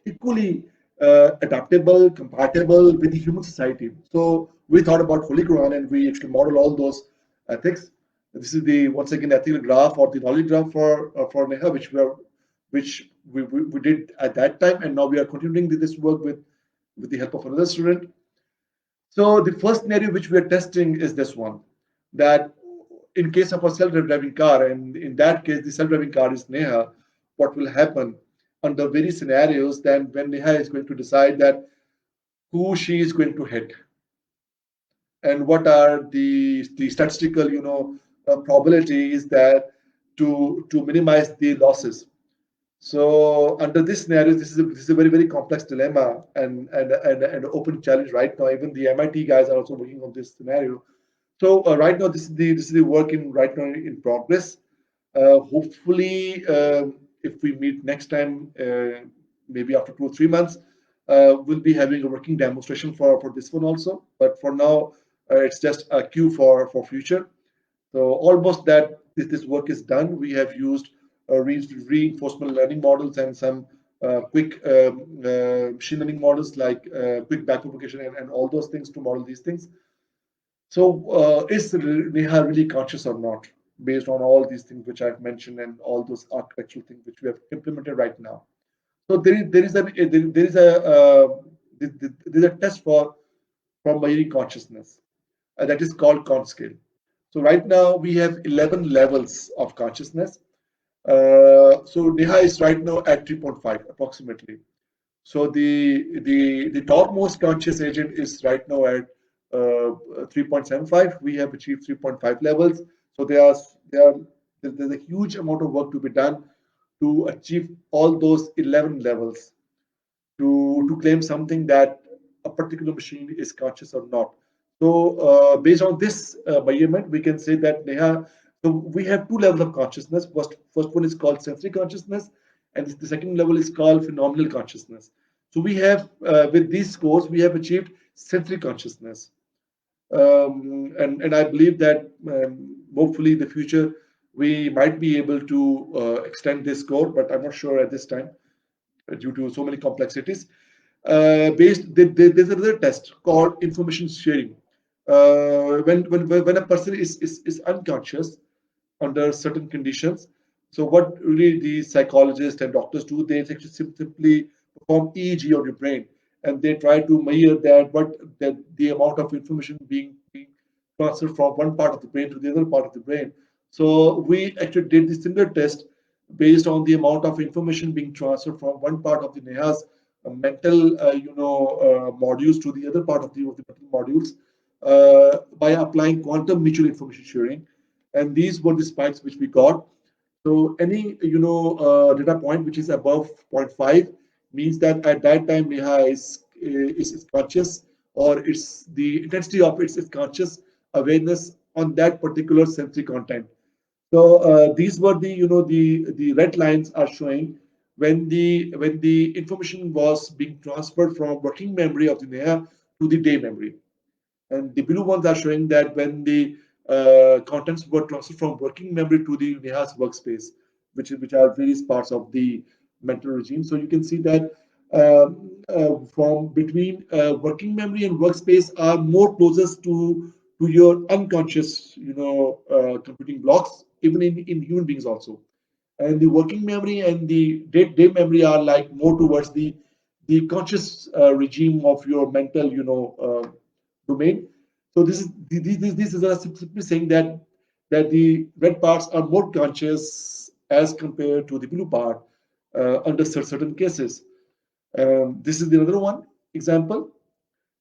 equally adaptable, compatible with the human society. So we thought about Holy Quran and we actually model all those ethics. This is the once again ethical graph or the knowledge graph for Neha, which we did at that time, and now we are continuing this work with the help of another student. So the first scenario which we are testing is this one, that in case of a self-driving car, and in that case the self-driving car is Neha, what will happen under various scenarios then when Neha is going to decide that who she is going to hit and what are the statistical probabilities that to minimize the losses. So under this scenario, this is a very very complex dilemma and open challenge right now. Even the MIT guys are also working on this scenario. So right now, this is the work in right now in progress. Hopefully, if we meet next time, maybe after 2 or 3 months, we'll be having a working demonstration for this one also. But for now, it's just a cue for future. So almost that this work is done. We have used reinforcement learning models and some quick machine learning models like quick backpropagation and all those things to model these things. So is Neha really conscious or not, based on all these things which I've mentioned and all those architectural things which we have implemented right now? So there is a test for measuring consciousness, that is called ConScale. So right now we have 11 levels of consciousness. So Neha is right now at 3.5 approximately. So the topmost conscious agent is right now at 3.75. We have achieved 3.5 levels. So there's a huge amount of work to be done to achieve all those 11 levels to claim something that a particular machine is conscious or not. So based on this measurement, we can say that Neha. So we have two levels of consciousness. First one is called sensory consciousness, and the second level is called phenomenal consciousness. So we have with these scores, we have achieved sensory consciousness, and I believe that hopefully in the future we might be able to extend this score, but I'm not sure at this time due to so many complexities. There's another test called information sharing. When a person is unconscious under certain conditions, so what really the psychologists and doctors do, they actually simply perform EEG on your brain, and they try to measure that the amount of information being transferred from one part of the brain to the other part of the brain. So we actually did the similar test based on the amount of information being transferred from one part of the Neha's mental, modules to the other part of the mental modules by applying quantum mutual information sharing, and these were the spikes which we got. So any data point which is above zero point 0.5 means that at that time Neha is conscious, or it's the intensity of its conscious awareness on that particular sensory content. So these were the red lines are showing when the information was being transferred from working memory of the Neha to the day memory, and the blue ones are showing that when the contents were transferred from working memory to the Neha's workspace, which are various parts of the mental regime. So you can see that from between working memory and workspace are more closest to your unconscious, computing blocks, even in human beings also. And the working memory and the day memory are like more towards the conscious regime of your mental, domain. So this is simply saying that the red parts are more conscious as compared to the blue part under certain cases. This is the another one example.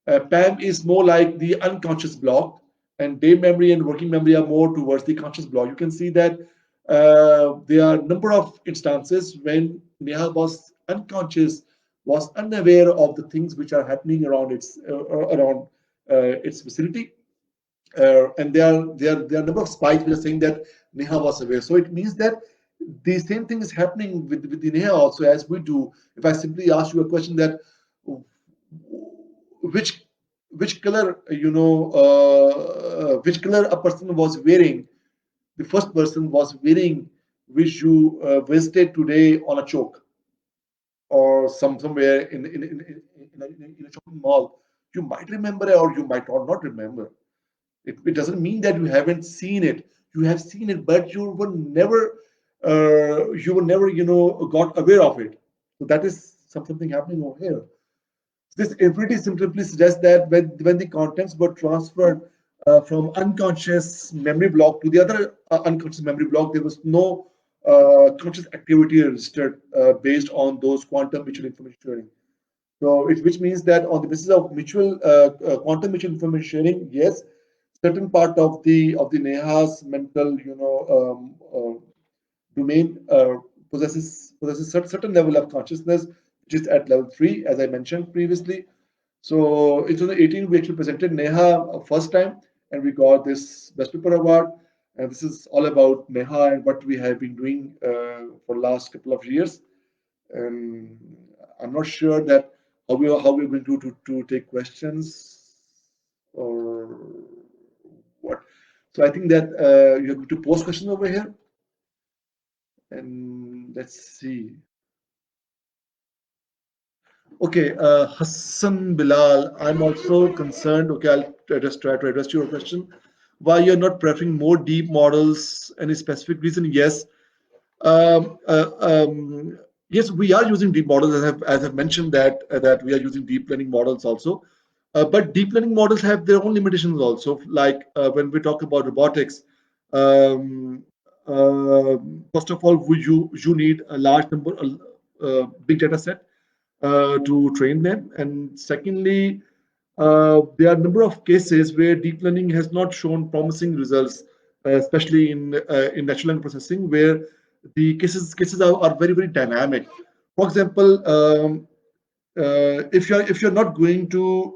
PAM is more like the unconscious block, and day memory and working memory are more towards the conscious block. You can see that there are a number of instances when Neha was unconscious, was unaware of the things which are happening around its vicinity, and there are a number of spikes which are saying that Neha was aware. So it means that the same thing is happening with the Neha also as we do. If I simply ask you a question that which which color which color a person was wearing, the first person was wearing which you visited today on a choke or somewhere in a shopping mall, you might remember it or you might not remember. It doesn't mean that you haven't seen it. You have seen it, but you were never, got aware of it. So that is something happening over here. This infinity simply suggests that when the contents were transferred from unconscious memory block to the other unconscious memory block, there was no conscious activity registered based on those quantum mutual information sharing. So, which means that on the basis of mutual quantum mutual information sharing, yes, certain part of the Neha's mental, domain possesses certain level of consciousness, which is at level 3, as I mentioned previously. So in 2018, we actually presented Neha first time, and we got this Best Paper Award. And this is all about Neha and what we have been doing for last couple of years. And I'm not sure that how we're going to take questions or what. So I think that you're going to post questions over here, and let's see. Okay, Hassan Bilal, I'm also concerned. Okay, I'll just try to address your question. Why you're not preferring more deep models? Any specific reason? Yes. Um, uh, um, yes, we are using deep models. As I've mentioned that we are using deep learning models also. But deep learning models have their own limitations also. Like when we talk about robotics, um, uh, first of all, you need a large number, big data set to train them. And secondly, there are a number of cases where deep learning has not shown promising results, especially in natural language processing, where the cases are very dynamic. For example, if you're not going to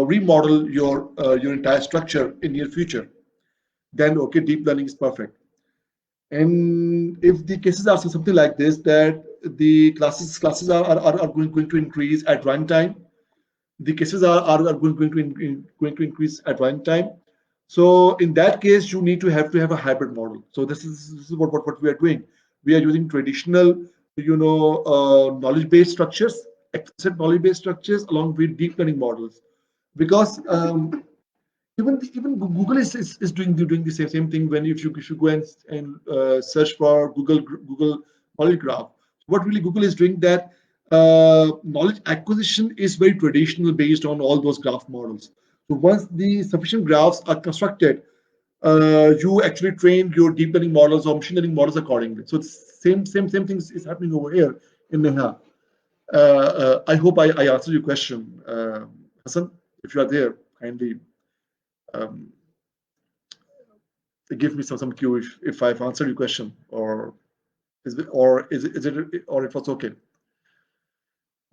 remodel your entire structure in near future, then okay, deep learning is perfect. And if the cases are something like this, that the classes are going to increase at runtime, the cases are going to increase at runtime. So in that case, you need to have a hybrid model. So this is what we are doing. We are using traditional, knowledge-based structures, explicit knowledge-based structures, along with deep learning models, because even Google is doing the same thing. When if you go and search for Google knowledge graph, what really Google is doing, that knowledge acquisition is very traditional based on all those graph models. So once the sufficient graphs are constructed, you actually train your deep learning models or machine learning models accordingly. So it's same things is happening over here in Neha. I hope I answered your question, Hassan. If you are there, kindly um, give me some cue if I've answered your question, or or it was okay.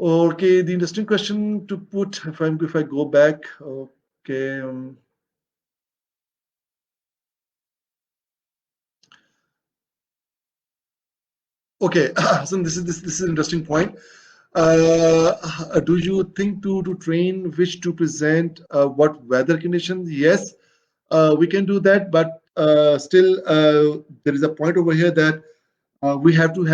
Okay, the interesting question to put, if I go back, okay. Okay, so this is an interesting point. Do you think to train which to present what weather conditions? Yes, we can do that, but still there is a point over here that we have to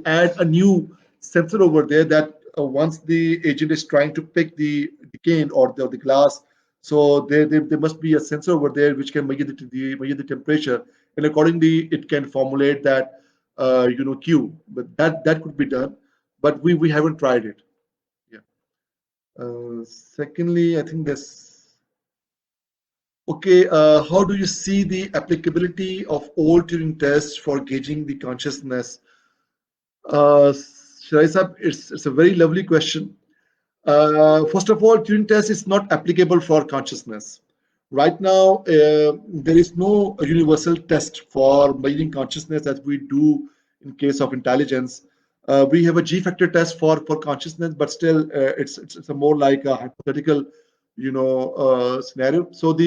add a new sensor over there, that once the agent is trying to pick the cane or the glass, so there must be a sensor over there which can measure the temperature, and accordingly it can formulate that cue. But that could be done, but we haven't tried it. Yeah. Secondly, I think this. Okay, how do you see the applicability of old Turing tests for gauging the consciousness? Shirai Sahab, it's a very lovely question. First of all, Turing test is not applicable for consciousness. Right now, there is no universal test for measuring consciousness as we do in case of intelligence. We have a G-factor test for consciousness, but still, it's a more like a hypothetical, scenario. So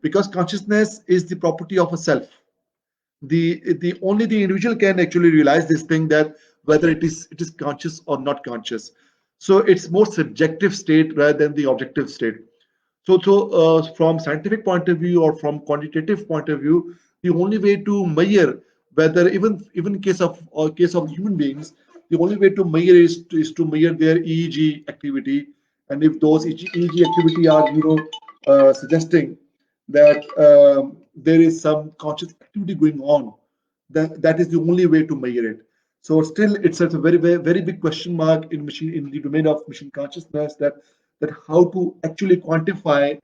because consciousness is the property of a self, the only the individual can actually realize this thing, that whether it is conscious or not conscious. So it's more subjective state rather than the objective state. So from scientific point of view or from quantitative point of view, the only way to measure whether, even in case of human beings, the only way to measure is to measure their EEG activity, and if those EEG activity are suggesting that there is some conscious activity going on, that is the only way to measure it. So still, it's a very big question mark in the domain of machine consciousness, that how to actually quantify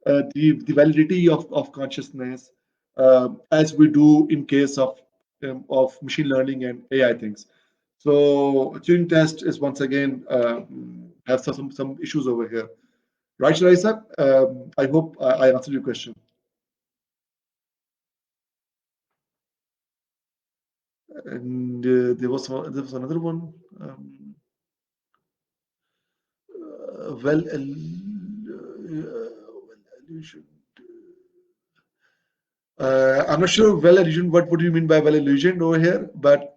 the validity of consciousness, as we do in case of machine learning and AI things. So Turing test is once again have some issues over here. Right, Sharaisa? I hope I answered your question. And there was another one. Well, illusion. I'm not sure well illusion. What do you mean by well illusion over here? But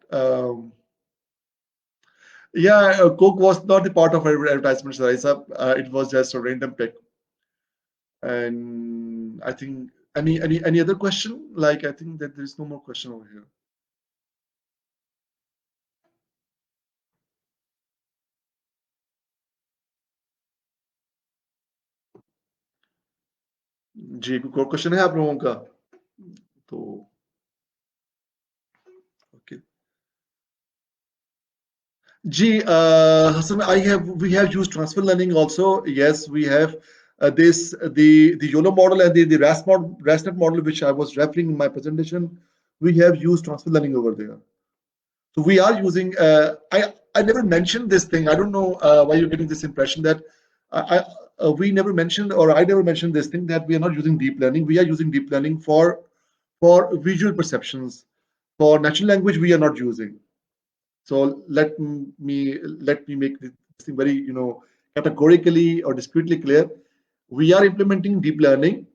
yeah, Coke was not the part of our advertisement, Sarisa. It was just a random pick. And I think any other question? Like, I think that there is no more question over here. जी, कोई question है आप लोगों का? तो okay जी, Hassan, we have used transfer learning also. Yes, we have the YOLO model and the RASNet model, which I was referring in my presentation. We have used transfer learning over there. So we are using. I never mentioned this thing. I don't know why you're getting this impression that we never mentioned, or I never mentioned this thing, that we are not using deep learning. We are using deep learning for visual perceptions. For natural language, we are not using. So let me make this thing very categorically or discreetly clear. We are implementing deep learning.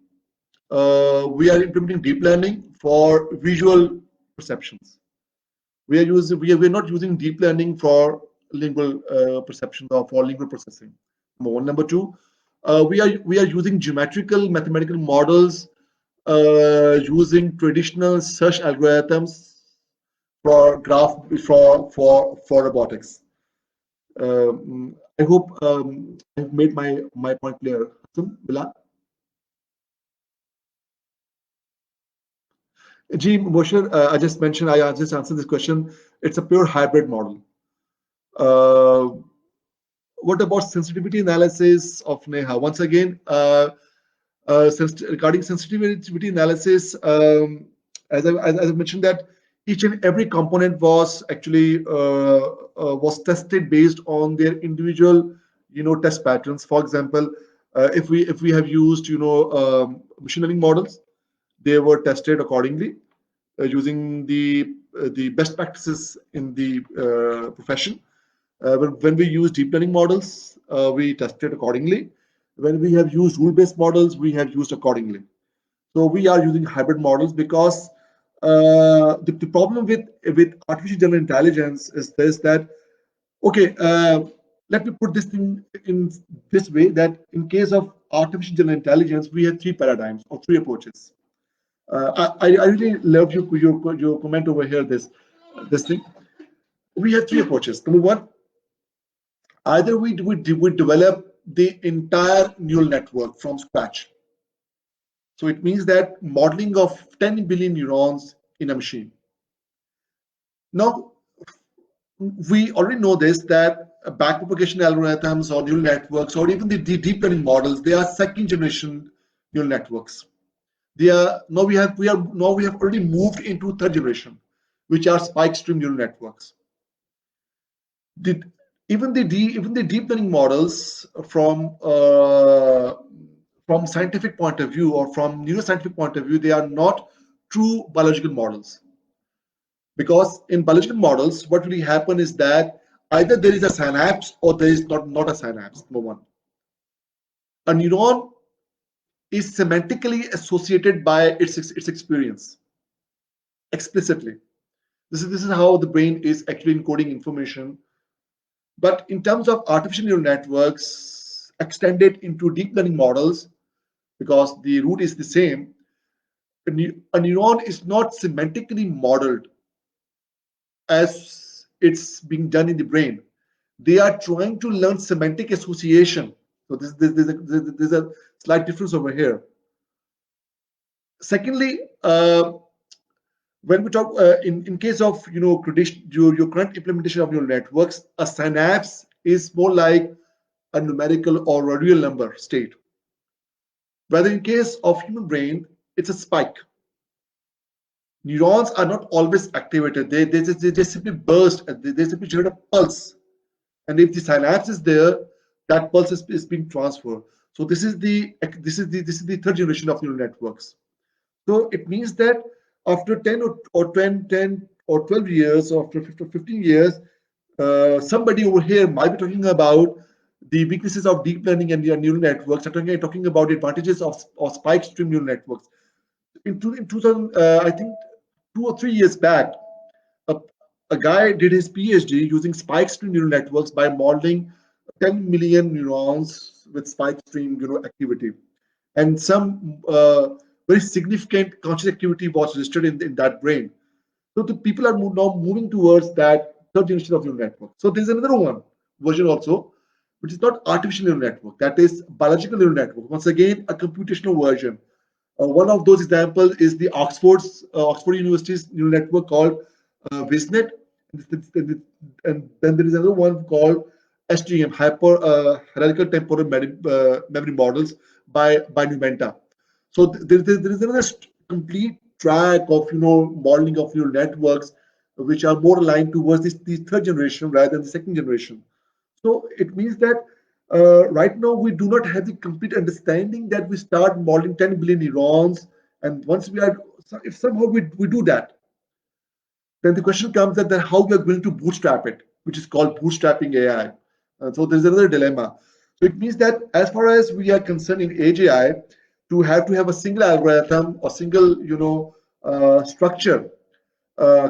We are implementing deep learning for visual perceptions. We're not using deep learning for lingual perception or for lingual processing. Number one. Number two, we are using geometrical mathematical models using traditional search algorithms for graph for robotics. I hope I've made my point clear. Hassan, Bilal? Ji, Moshe, I just mentioned, I just answered this question. It's a pure hybrid model. Uh, what about sensitivity analysis of NEHA? Once again, regarding sensitivity analysis, as I mentioned that each and every component was actually was tested based on their individual, test patterns. For example, if we have used, machine learning models, they were tested accordingly using the best practices in the profession. When we use deep learning models, we tested accordingly. When we have used rule-based models, we have used accordingly. So we are using hybrid models because the problem with artificial general intelligence is this, that okay, let me put this thing in this way, that in case of artificial general intelligence, we have three paradigms or three approaches. I really love your comment over here. This thing, we have three approaches. Number one, either we develop the entire neural network from scratch. So it means that modeling of 10 billion neurons in a machine. Now, we already know this, that backpropagation algorithms or neural networks or even the deep learning models, they are second generation neural networks. They are now we have already moved into third generation, which are spike stream neural networks. Even the deep learning models from scientific point of view or from neuroscientific point of view, they are not true biological models. Because in biological models, what really happen is that either there is a synapse or there is not a synapse. Number one, a neuron is semantically associated by its experience explicitly. This is how the brain is actually encoding information. But in terms of artificial neural networks extended into deep learning models, because the root is the same, a neuron is not semantically modeled as it's being done in the brain. They are trying to learn semantic association. So there's a slight difference over here. Secondly, when we talk in case of your current implementation of neural networks, a synapse is more like a numerical or a real number state. Whether in case of human brain, it's a spike. Neurons are not always activated. They just simply burst. They simply generate a pulse. And if the synapse is there, that pulse is being transferred. So this is the third generation of neural networks. So it means that after 10 or 10 or 12 years, or after 15 years, somebody over here might be talking about the weaknesses of deep learning and their neural networks, talking about the advantages of spike stream neural networks. In 2000, I think 2 or 3 years back, a guy did his PhD using spike stream neural networks by modeling 10 million neurons with spike stream activity, and some very significant conscious activity was registered in that brain. So the people are now moving towards that third generation of neural network. So there's another one version also, which is not artificial neural network. That is biological neural network. Once again, a computational version. One of those examples is the Oxford University's neural network called VisNet, and then there is another one called STM, Hierarchical Temporal Memory Models by Numenta. So there is another complete track of modeling of neural networks, which are more aligned towards this third generation rather than the second generation. So it means that right now we do not have the complete understanding that we start modeling 10 billion neurons, and once we are, if somehow we do that, Then the question comes that then how we are going to bootstrap it, which is called bootstrapping AI. So there's another dilemma. So it means that as far as we are concerned in AGI, to have a single algorithm or single structure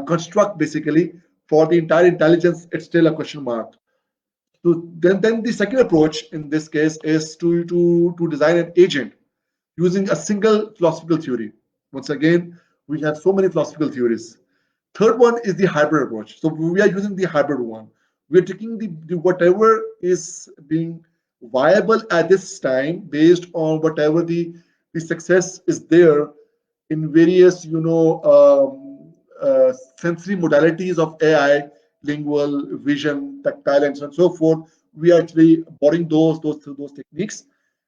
construct basically for the entire intelligence, it's still a question mark. So then the second approach in this case is to design an agent using a single philosophical theory. Once again, we have so many philosophical theories. Third one is the hybrid approach. So we are using the hybrid one. We are taking the whatever is being viable at this time based on whatever the success is there in various sensory modalities of AI, lingual, vision, tactile, and so on and so forth. We are actually borrowing those techniques,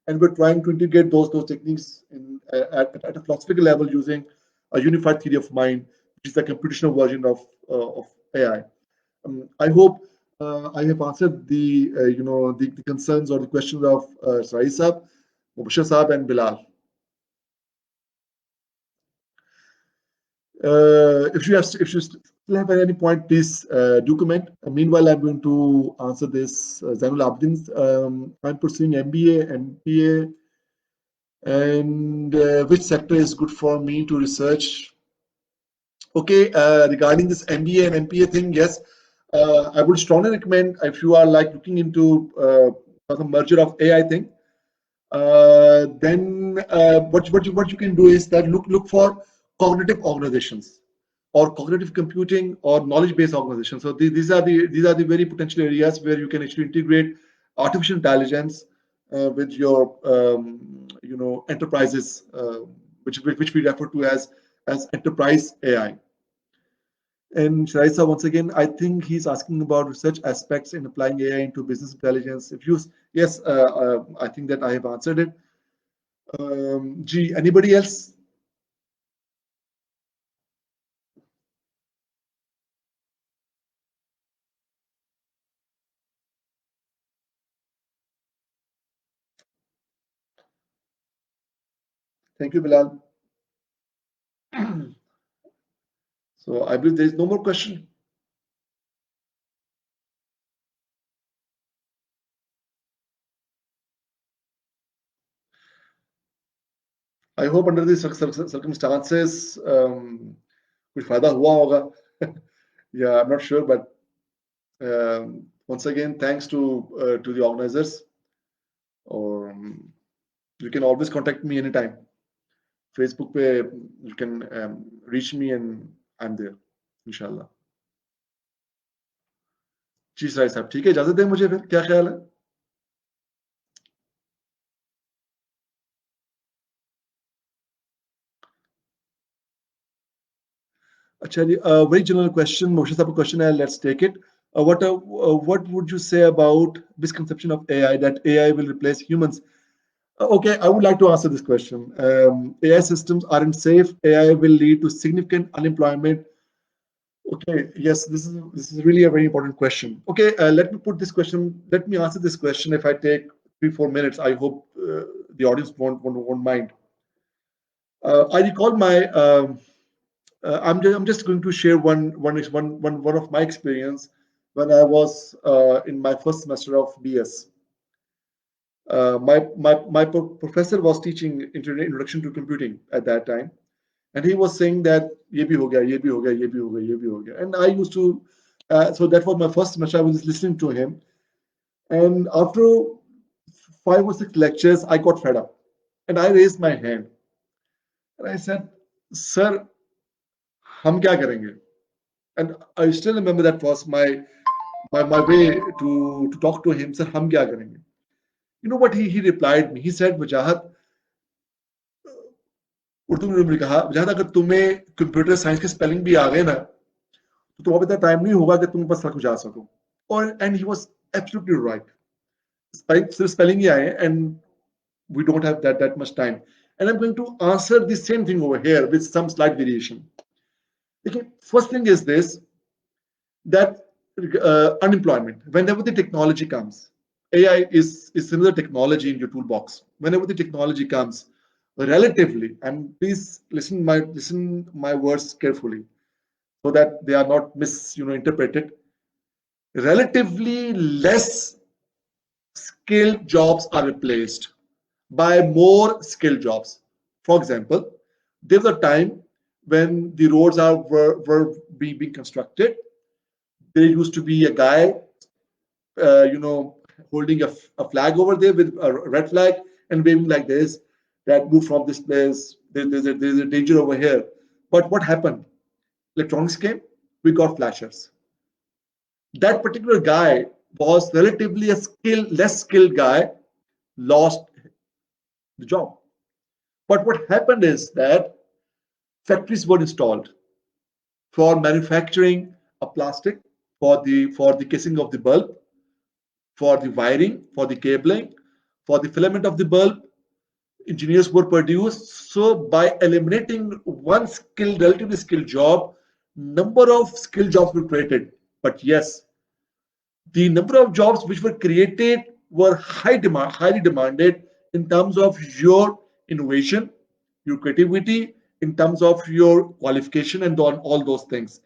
and we're trying to integrate those techniques at a philosophical level using a unified theory of mind, which is the computational version of AI. I hope I have answered the concerns or the questions of Saeed Saab, Mubashir Saab, and Bilal. If you still have any point, please do comment. Meanwhile, I'm going to answer this. Zainul Abidin, I'm pursuing MBA, MPA, and which sector is good for me to research? Okay, regarding this MBA and MPA thing, yes, I would strongly recommend if you are like looking into the merger of AI thing, then what you can do is that look for cognitive organizations or cognitive computing or knowledge-based organizations. So these are the very potential areas where you can actually integrate artificial intelligence with your enterprises, which we refer to as enterprise AI. And Shraisa, once again, I think he's asking about research aspects in applying AI into business intelligence. If you, yes, I think that I have answered it. Gee, anybody else? Thank you, Bilal. So I believe there is no more question. I hope under these circumstances, कुछ फायदा हुआ होगा. Yeah, I'm not sure, but once again, thanks to the organizers. Or you can always contact me anytime. Facebook पे you can reach me and I'm there, इंशाल्लाह. जी साहिब साहब, ठीक है, इजाजत दें मुझे फिर, क्या ख्याल है? अच्छा जी, very general question, Moshe साहब question है, let's take it. What would you say about misconception of AI that AI will replace humans? Okay, I would like to answer this question. AI systems aren't safe. AI will lead to significant unemployment. Okay, yes, this is really a very important question. Okay, let me put this question. Let me answer this question. If I take 3-4 minutes, I hope the audience won't mind. I recall my. I'm just going to share one of my experience when I was in my first semester of BS. My professor was teaching introduction to computing at that time, and he was saying that ye bhi ho gaya, ye bhi ho gaya, ye bhi ho gaya, ye bhi ho gaya. And I used to, so that was my first semester. I was just listening to him, and after 5 or 6 lectures, I got fed up, and I raised my hand, and I said, "Sir, hum kya karenge?" And I still remember that was my way to talk to him. Sir, hum kya karenge? You know what he replied me? He said, "Wajahat, Urdu में उन्होंने कहा, वजाहत अगर तुम्हें computer science के spelling भी आ गए ना, तो तुम्हारे पास टाइम नहीं होगा कि तुम बस सड़क जा सको." और and he was absolutely right. सिर्फ स्पेलिंग ही आए and we don't have that much time. And I'm going to answer the same thing over here with some slight variation. Okay, first thing is this, that unemployment. Whenever the technology comes, AI is another technology in your toolbox. Whenever the technology comes, relatively, and please listen my words carefully. so that they are not interpreted. Relatively less skilled jobs are replaced by more skilled jobs. For example, there was a time when the roads were being constructed. There used to be a guy, holding a flag over there with a red flag and waving like this, that move from this place. There's a danger over here. But what happened? Electronics came. We got flashers. That particular guy was relatively less skilled guy, lost the job. But what happened is that factories were installed for manufacturing a plastic for the casing of the bulb, for the wiring, for the cabling, for the filament of the bulb. Engineers were produced. So by eliminating one relatively skilled job, number of skilled jobs were created. But yes, the number of jobs which were created were highly demanded in terms of your innovation, your creativity, in terms of your qualification, and all those things.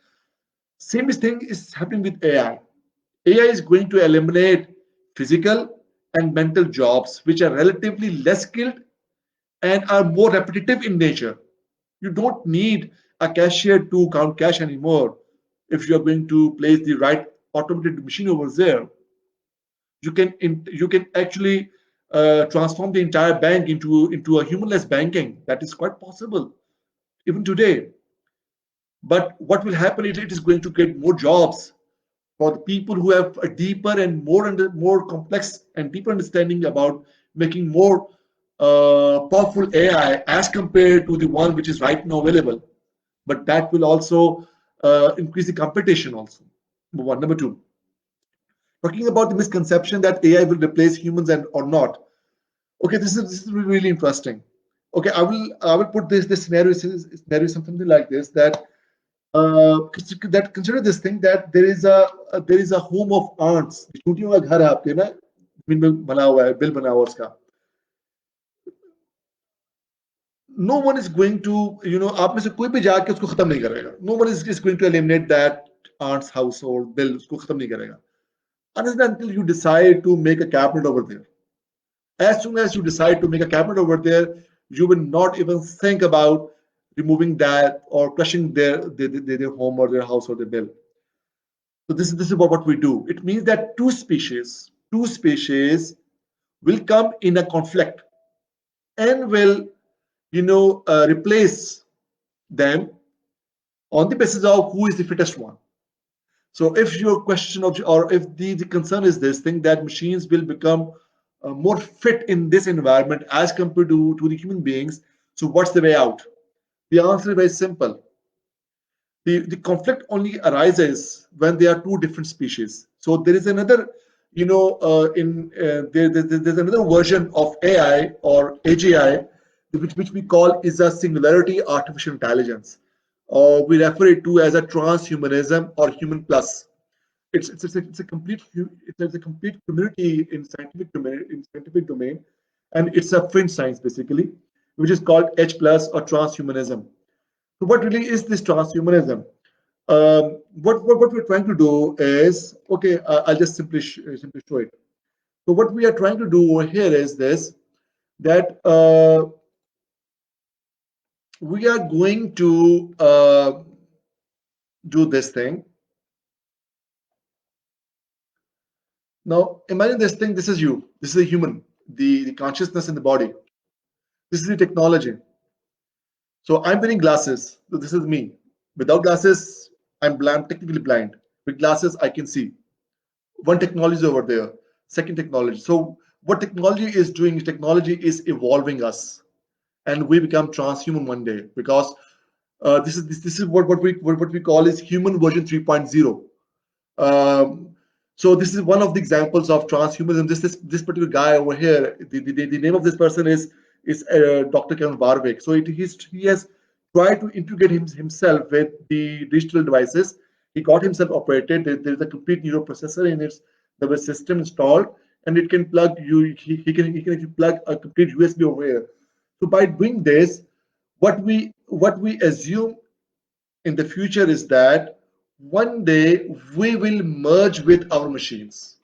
Same thing is happening with AI. AI is going to eliminate physical and mental jobs which are relatively less skilled and are more repetitive in nature. You don't need a cashier to count cash anymore. If you are going to place the right automated machine over there, you can actually transform the entire bank into a humanless banking. That is quite possible even today. But what will happen is it is going to get more jobs for the people who have a deeper and more complex and deeper understanding about making more powerful AI as compared to the one which is right now available. But that will also increase the competition also. Number one. Number two, talking about the misconception that AI will replace humans and or not. Okay, this is really interesting. Okay, I will put this scenario something like this, that consider this thing, that there is a home of ants. छोटियों का घर है आपके ना, जमीन में बना हुआ है, बिल बना हुआ उसका. No one is going to, आप में से कोई भी जाके उसको खत्म नहीं करेगा. No one is going to eliminate that aunt's household bill. उसको खत्म नहीं करेगा. Unless and until you decide to make a cabinet over there. As soon as you decide to make a cabinet over there, you will not even think about removing that or crushing their home or their house or their bill. So this is what we do. It means that two species will come in a conflict and will replace them on the basis of who is the fittest one. So if your question or if the concern is this thing, that machines will become more fit in this environment as compared to the human beings, so what's the way out? The answer is very simple. The conflict only arises when there are two different species. So there is another, there's another version of AI or AGI, which we call is a singularity artificial intelligence, or we refer it to as a transhumanism or human plus. It's a complete community in scientific domain, and it's a fringe science basically, which is called H plus or transhumanism. So what really is this transhumanism? What we're trying to do is, okay, I'll just simply show it. So what we are trying to do over here is this, that we are going to do this thing. Now imagine this thing. This is you. This is a human. The consciousness in the body. This is the technology. So I'm wearing glasses. So this is me. Without glasses, I'm blind, technically blind. With glasses, I can see. One technology is over there. Second technology. So what technology is doing? Technology is evolving us, and we become transhuman one day, because this is what we call is human version 3.0. So this is one of the examples of transhumanism. This particular guy over here, the name of this person is Dr. Kevin Warwick. So he has tried to integrate himself with the digital devices. He got himself operated. There is a complete neuroprocessor in the system installed, and it can plug you. He can actually plug a complete USB over here. So by doing this, what we assume in the future is that one day we will merge with our machines.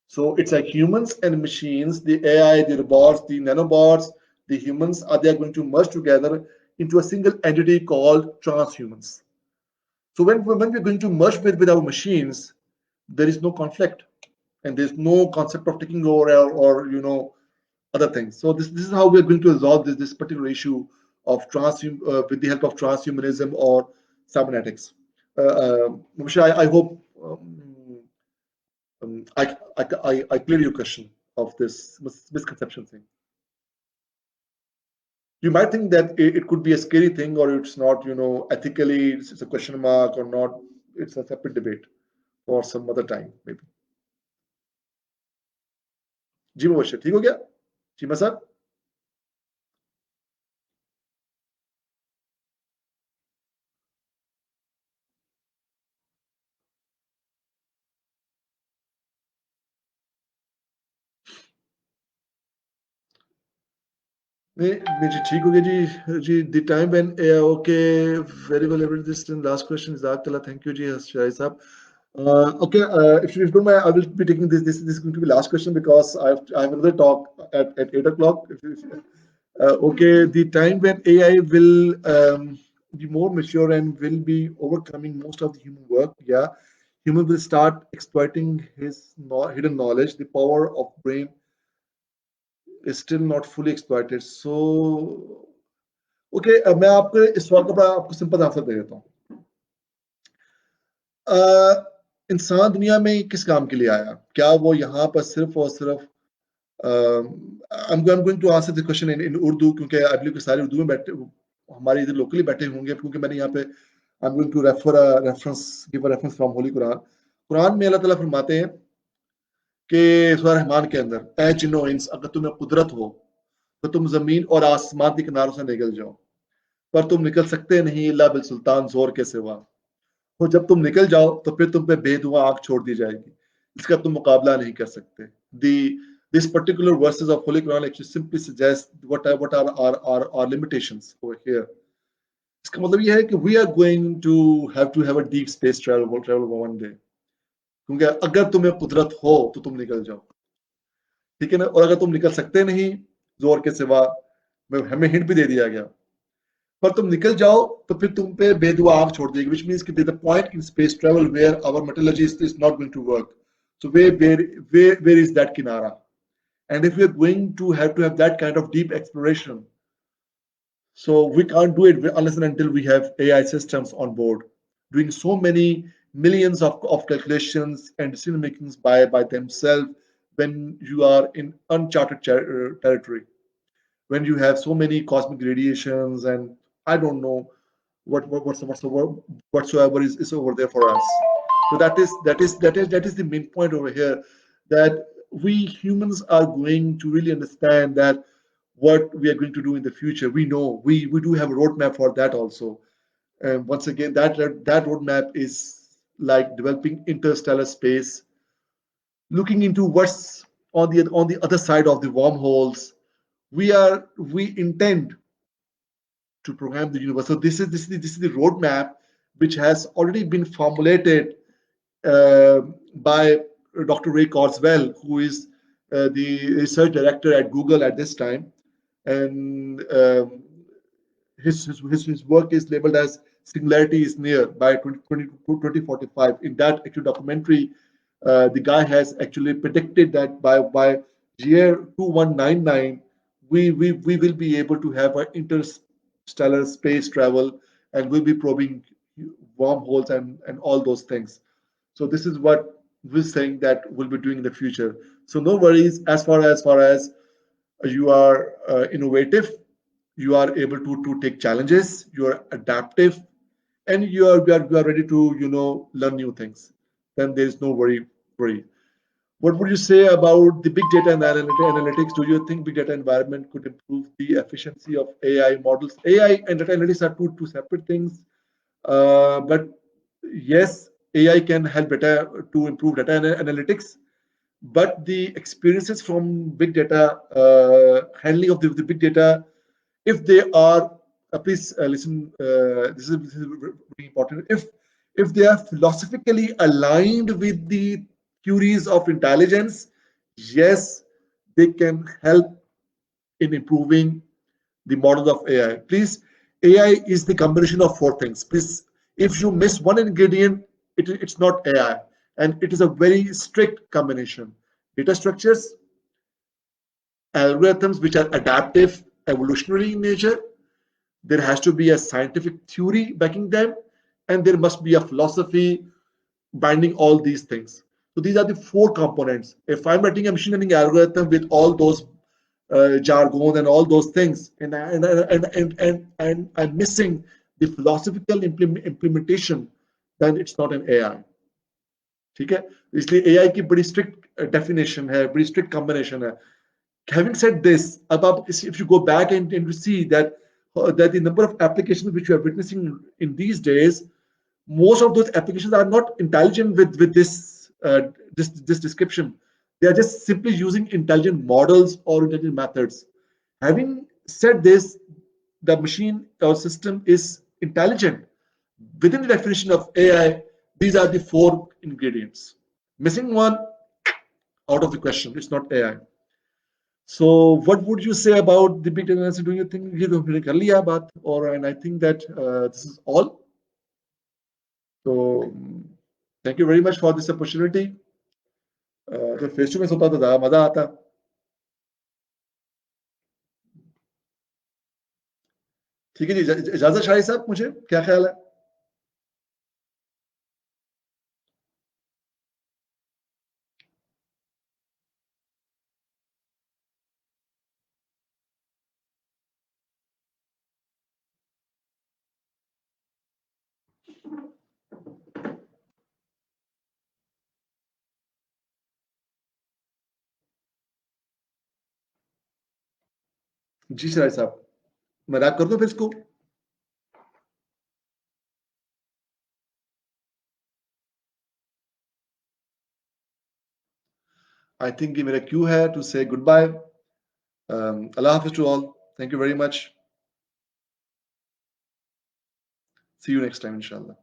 So it's like humans and machines, the AI, the robots, the nanobots, the humans are they going to merge together into a single entity called transhumans. So when we're going to merge with our machines, there is no conflict and there's no concept of taking over or other things. So this is how we're going to resolve this particular issue of with the help of transhumanism or cybernetics. Mubashir, I hope I clear your question of this misconception thing. You might think that it could be a scary thing or it's not, ethically, it's a question mark or not. It's a separate debate for some other time, maybe. जी मुबशर ठीक हो गया चीमा साहब नहीं जी ठीक हो गया जी the time when okay very well everything last question is Jazakallah thank you जी Shahid साहब okay if you don't mind I will be taking this is going to be last question because I have another talk at 8 o'clock okay the time when AI will be more mature and will be overcoming most of the human work yeah human will start exploiting his hidden knowledge the power of brain is still not fully exploited so okay मैं आपको इस सवाल का बड़ा आपको simple answer दे देता हूँ इंसान दुनिया में किस काम के लिए आया क्या वो यहाँ पर सिर्फ और सिर्फ I'm going to answer the question in Urdu क्योंकि I believe कि सारे उर्दू में बैठे हमारे इधर लोकली बैठे होंगे क्योंकि मैंने यहाँ पे I'm going to give a reference from Holy Quran Quran में अल्लाह ताला फरमाते हैं कि सूरह रहमान के अंदर ऐ जिन्नो इंस अगर तुम्हें कुदरत हो तो तुम जमीन और आसमान के किनारों से निकल जाओ पर तुम निकल सकते नहीं इल्ला बिल सुल्तान जोर के सिवा तो जब तुम निकल जाओ तो फिर तुम पे बेदुआ आंख छोड़ दी जाएगी इसका तुम मुकाबला नहीं कर सकते the this particular verses of Holy Quran actually simply suggest what are our limitations over here इसका मतलब ये है कि we are going to have a deep space travel one day क्योंकि अगर तुम्हें कुदरत हो तो तुम निकल जाओ ठीक है ना और अगर तुम निकल सकते नहीं जोर के सिवा हमें हिंट भी दे दिया गया पर तुम निकल जाओ तो फिर तुम पे बेदुआ आंख छोड़ देगी which means that the point in space travel where our metallurgy is not going to work so where is that kinara and if we are going to have that kind of deep exploration so we can't do it unless and until we have AI systems on board doing so many millions of calculations and decision makings by themselves when you are in uncharted territory when you have so many cosmic radiations and I don't know whatsoever is over there for us. So that is the main point over here that we humans are going to really understand that what we are going to do in the future. We know we do have a roadmap for that also. And once again, that roadmap is like developing interstellar space, looking into what's on the other side of the wormholes. We intend to program the universe. So this is the roadmap which has already been formulated by Dr. Ray Kurzweil, who is the research director at Google at this time, and his work is labeled as Singularity is Near by 2045. In that actual documentary, the guy has actually predicted that by year 2199, we will be able to have an interstellar space travel and we'll be probing wormholes and all those things. So this is what we're saying that we'll be doing in the future. So no worries as far as you are innovative, you are able to take challenges, you are adaptive, and you are ready to learn new things. Then there is no worry. What would you say about the big data and analytics? Do you think big data environment could improve the efficiency of AI models? AI and data analytics are two separate things, but yes, AI can help better to improve data analytics. But the experiences from big data, handling of the big data, if they are please listen. This is very important. If they are philosophically aligned with the theories of intelligence, yes, they can help in improving the models of AI. Please, AI is the combination of four things. Please, if you miss one ingredient, it's not AI, and it is a very strict combination. Data structures, algorithms which are adaptive, evolutionary in nature. There has to be a scientific theory backing them, and there must be a philosophy binding all these things. So these are the four components. If I'm writing a machine learning algorithm with all those jargon and all those things, and I'm missing the philosophical implementation, then it's not an AI. ठीक है, इसलिए AI की बड़ी strict definition है, बड़ी strict combination है. Having said this, if you go back and you see that the number of applications which we are witnessing in these days, most of those applications are not intelligent with this description. They are just simply using intelligent models or intelligent methods. Having said this, the machine or system is intelligent. Within the definition of AI, these are the four ingredients. Missing one, out of the question. It's not AI. So, what would you say about the big analysis? Do you think ये तो हमने कर लिया बात, or and I think that this is all. So, thank you very much for this opportunity. तो face to face होता तो ज़्यादा मजा आता. ठीक है जी, इजाजत शाही साहब, मुझे क्या ख्याल है? जी शाही साहब, मैं रैप कर दूं फिर इसको? I think ये मेरा क्यू है to say goodbye. Allah Hafiz to all. Thank you very much. See you next time, inshallah.